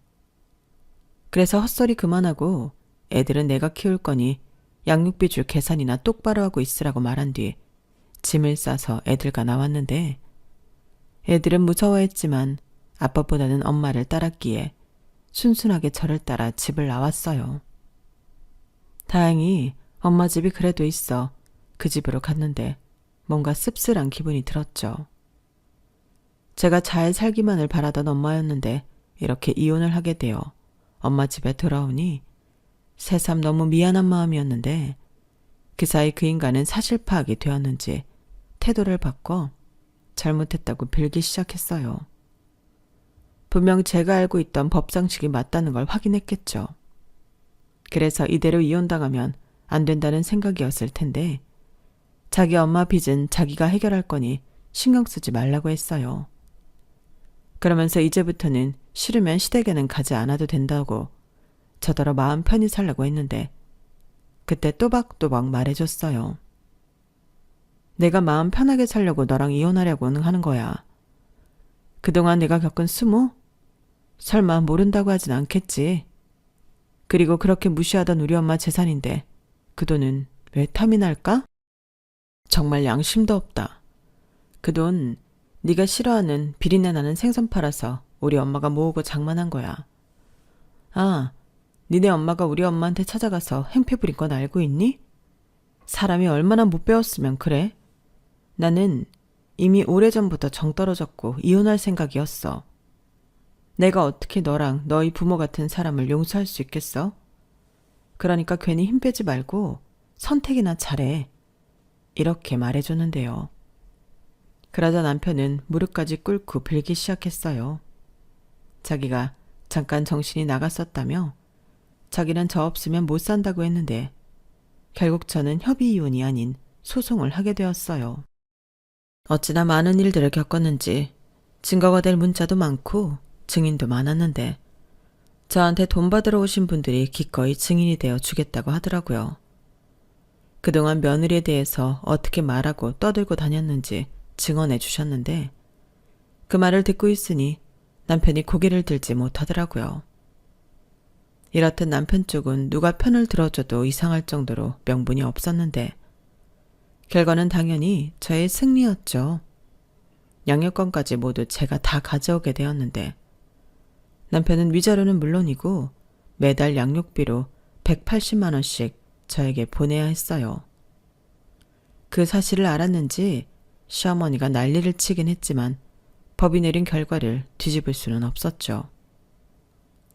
S1: 그래서 헛소리 그만하고 애들은 내가 키울 거니 양육비 줄 계산이나 똑바로 하고 있으라고 말한 뒤 짐을 싸서 애들과 나왔는데 애들은 무서워했지만 아빠보다는 엄마를 따랐기에 순순하게 저를 따라 집을 나왔어요. 다행히 엄마 집이 그래도 있어 그 집으로 갔는데 뭔가 씁쓸한 기분이 들었죠. 제가 잘 살기만을 바라던 엄마였는데 이렇게 이혼을 하게 되어 엄마 집에 돌아오니 새삼 너무 미안한 마음이었는데 그 사이 그 인간은 사실 파악이 되었는지 태도를 바꿔 잘못했다고 빌기 시작했어요. 분명 제가 알고 있던 법상식이 맞다는 걸 확인했겠죠. 그래서 이대로 이혼당하면 안 된다는 생각이었을 텐데 자기 엄마 빚은 자기가 해결할 거니 신경 쓰지 말라고 했어요. 그러면서 이제부터는 싫으면 시댁에는 가지 않아도 된다고 저더러 마음 편히 살라고 했는데 그때 또박또박 말해줬어요. 내가 마음 편하게 살려고 너랑 이혼하려고는 하는 거야. 그동안 내가 겪은 수모? 설마 모른다고 하진 않겠지. 그리고 그렇게 무시하던 우리 엄마 재산인데 그 돈은 왜 탐이 날까? 정말 양심도 없다. 그 돈 네가 싫어하는 비린내 나는 생선 팔아서 우리 엄마가 모으고 장만한 거야. 아, 니네 엄마가 우리 엄마한테 찾아가서 행패 부린 건 알고 있니? 사람이 얼마나 못 배웠으면 그래? 나는 이미 오래전부터 정 떨어졌고 이혼할 생각이었어. 내가 어떻게 너랑 너희 부모 같은 사람을 용서할 수 있겠어? 그러니까 괜히 힘 빼지 말고 선택이나 잘해. 이렇게 말해줬는데요. 그러자 남편은 무릎까지 꿇고 빌기 시작했어요. 자기가 잠깐 정신이 나갔었다며 자기는 저 없으면 못 산다고 했는데 결국 저는 협의 이혼이 아닌 소송을 하게 되었어요. 어찌나 많은 일들을 겪었는지 증거가 될 문자도 많고 증인도 많았는데 저한테 돈 받으러 오신 분들이 기꺼이 증인이 되어 주겠다고 하더라고요. 그동안 며느리에 대해서 어떻게 말하고 떠들고 다녔는지 증언해 주셨는데 그 말을 듣고 있으니 남편이 고개를 들지 못하더라고요. 이렇듯 남편 쪽은 누가 편을 들어줘도 이상할 정도로 명분이 없었는데 결과는 당연히 저의 승리였죠. 양육권까지 모두 제가 다 가져오게 되었는데 남편은 위자료는 물론이고 매달 양육비로 180만 원씩 저에게 보내야 했어요. 그 사실을 알았는지 시어머니가 난리를 치긴 했지만 법이 내린 결과를 뒤집을 수는 없었죠.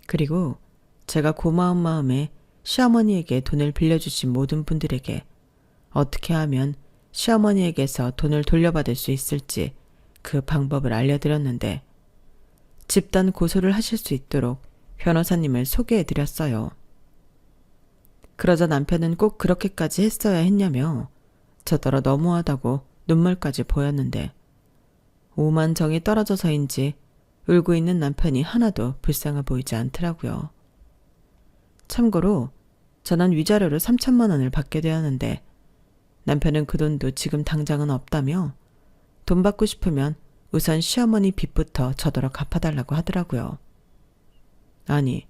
S1: 그리고 제가 고마운 마음에 시어머니에게 돈을 빌려주신 모든 분들에게 어떻게 하면 시어머니에게서 돈을 돌려받을 수 있을지 그 방법을 알려드렸는데 집단 고소를 하실 수 있도록 변호사님을 소개해드렸어요. 그러자 남편은 꼭 그렇게까지 했어야 했냐며 저더러 너무하다고 눈물까지 보였는데 오만 정이 떨어져서인지 울고 있는 남편이 하나도 불쌍해 보이지 않더라고요. 참고로 저는 위자료로 3천만 원을 받게 되었는데 남편은 그 돈도 지금 당장은 없다며 돈 받고 싶으면 우선 시어머니 빚부터 저더러 갚아달라고 하더라고요. 아니,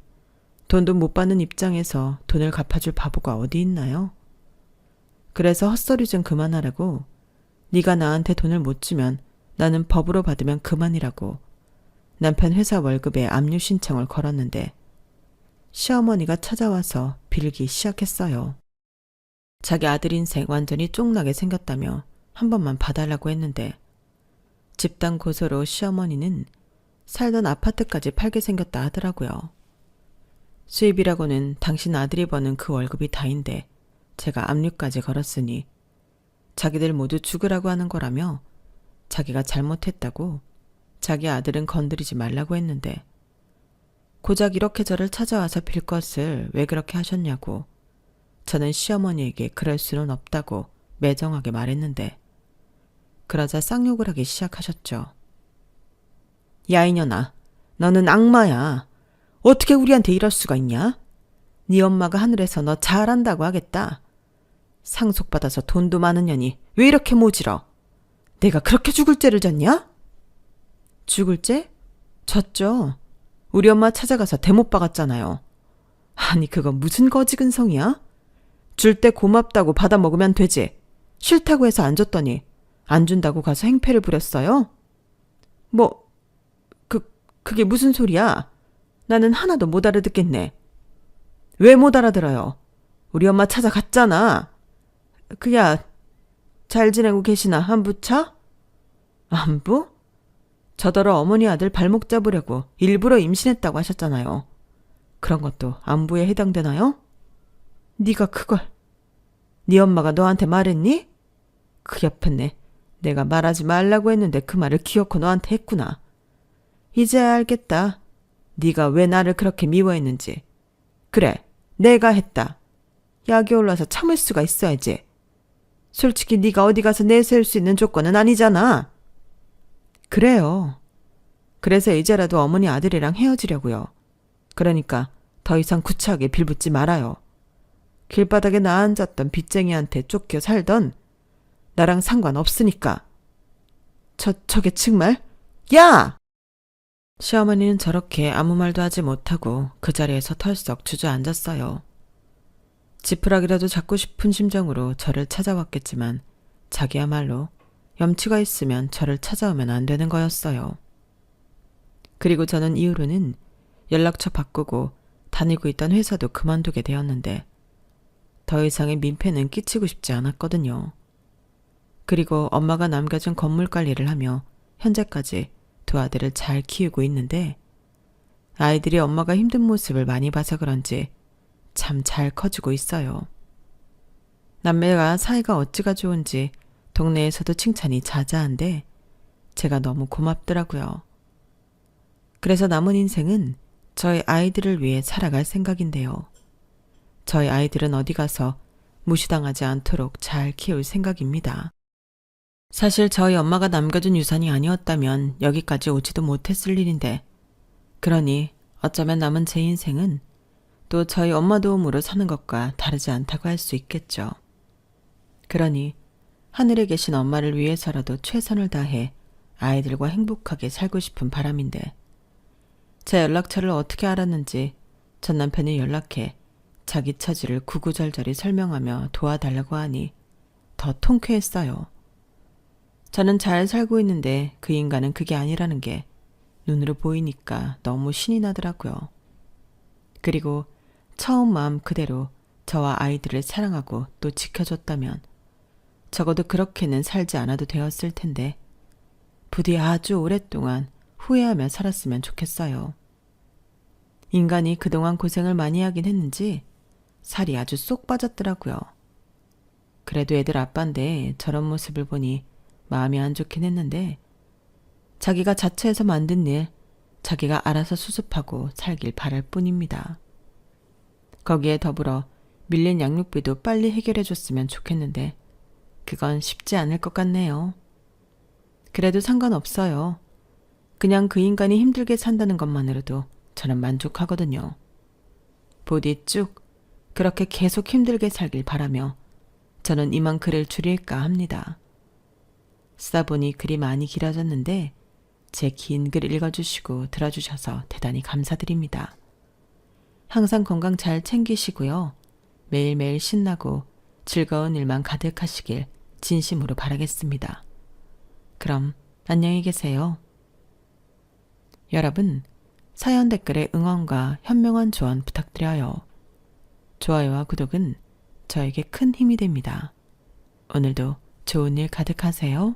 S1: 돈도 못 받는 입장에서 돈을 갚아줄 바보가 어디 있나요? 그래서 헛소리 좀 그만하라고 네가 나한테 돈을 못 주면 나는 법으로 받으면 그만이라고 남편 회사 월급에 압류 신청을 걸었는데 시어머니가 찾아와서 빌기 시작했어요. 자기 아들 인생 완전히 쫑나게 생겼다며 한 번만 봐달라고 했는데 집단 고소로 시어머니는 살던 아파트까지 팔게 생겼다 하더라고요. 수입이라고는 당신 아들이 버는 그 월급이 다인데 제가 압류까지 걸었으니 자기들 모두 죽으라고 하는 거라며 자기가 잘못했다고 자기 아들은 건드리지 말라고 했는데 고작 이렇게 저를 찾아와서 빌 것을 왜 그렇게 하셨냐고 저는 시어머니에게 그럴 수는 없다고 매정하게 말했는데 그러자 쌍욕을 하기 시작하셨죠. 야 이년아, 너는 악마야. 어떻게 우리한테 이럴 수가 있냐? 네 엄마가 하늘에서 너 잘한다고 하겠다. 상속받아서 돈도 많은 년이 왜 이렇게 모질어? 내가 그렇게 죽을 죄를 졌냐? 죽을 죄? 졌죠. 우리 엄마 찾아가서 대못 박았잖아요. 아니 그거 무슨 거지근성이야? 줄 때 고맙다고 받아 먹으면 되지. 싫다고 해서 안 줬더니 안 준다고 가서 행패를 부렸어요? 그게 무슨 소리야? 나는 하나도 못 알아듣겠네. 왜 못 알아들어요? 우리 엄마 찾아갔잖아. 그야 잘 지내고 계시나 안부차? 안부? 저더러 어머니 아들 발목 잡으려고 일부러 임신했다고 하셨잖아요. 그런 것도 안부에 해당되나요? 네가 그걸 네 엄마가 너한테 말했니? 그 옆에네. 내가 말하지 말라고 했는데 그 말을 기어코 너한테 했구나. 이제야 알겠다. 네가 왜 나를 그렇게 미워했는지. 그래, 내가 했다. 약이 올라서 참을 수가 있어야지. 솔직히 네가 어디 가서 내세울 수 있는 조건은 아니잖아. 그래요. 그래서 이제라도 어머니 아들이랑 헤어지려고요. 그러니까 더 이상 구차하게 빌붙지 말아요. 길바닥에 나앉았던 빚쟁이한테 쫓겨 살던 나랑 상관없으니까. 저게 정말? 야! 시어머니는 저렇게 아무 말도 하지 못하고 그 자리에서 털썩 주저앉았어요. 지푸라기라도 잡고 싶은 심정으로 저를 찾아왔겠지만 자기야말로 염치가 있으면 저를 찾아오면 안 되는 거였어요. 그리고 저는 이후로는 연락처 바꾸고 다니고 있던 회사도 그만두게 되었는데 더 이상의 민폐는 끼치고 싶지 않았거든요. 그리고 엄마가 남겨준 건물 관리를 하며 현재까지 두 아들을 잘 키우고 있는데 아이들이 엄마가 힘든 모습을 많이 봐서 그런지 참 잘 커지고 있어요. 남매가 사이가 어찌가 좋은지 동네에서도 칭찬이 자자한데 제가 너무 고맙더라고요. 그래서 남은 인생은 저희 아이들을 위해 살아갈 생각인데요. 저희 아이들은 어디 가서 무시당하지 않도록 잘 키울 생각입니다. 사실 저희 엄마가 남겨준 유산이 아니었다면 여기까지 오지도 못했을 일인데 그러니 어쩌면 남은 제 인생은 또 저희 엄마 도움으로 사는 것과 다르지 않다고 할 수 있겠죠. 그러니 하늘에 계신 엄마를 위해서라도 최선을 다해 아이들과 행복하게 살고 싶은 바람인데 제 연락처를 어떻게 알았는지 전 남편이 연락해 자기 처지를 구구절절히 설명하며 도와달라고 하니 더 통쾌했어요. 저는 잘 살고 있는데 그 인간은 그게 아니라는 게 눈으로 보이니까 너무 신이 나더라고요. 그리고 처음 마음 그대로 저와 아이들을 사랑하고 또 지켜줬다면 적어도 그렇게는 살지 않아도 되었을 텐데 부디 아주 오랫동안 후회하며 살았으면 좋겠어요. 인간이 그동안 고생을 많이 하긴 했는지 살이 아주 쏙 빠졌더라고요. 그래도 애들 아빠인데 저런 모습을 보니 마음이 안 좋긴 했는데 자기가 자처해서 만든 일 자기가 알아서 수습하고 살길 바랄 뿐입니다. 거기에 더불어 밀린 양육비도 빨리 해결해 줬으면 좋겠는데 그건 쉽지 않을 것 같네요. 그래도 상관없어요. 그냥 그 인간이 힘들게 산다는 것만으로도 저는 만족하거든요. 부디 쭉 그렇게 계속 힘들게 살길 바라며 저는 이만 글을 줄일까 합니다. 쓰다 보니 글이 많이 길어졌는데 제 긴 글 읽어주시고 들어주셔서 대단히 감사드립니다. 항상 건강 잘 챙기시고요. 매일매일 신나고 즐거운 일만 가득하시길 진심으로 바라겠습니다. 그럼 안녕히 계세요. 여러분, 사연 댓글에 응원과 현명한 조언 부탁드려요. 좋아요와 구독은 저에게 큰 힘이 됩니다. 오늘도 좋은 일 가득하세요.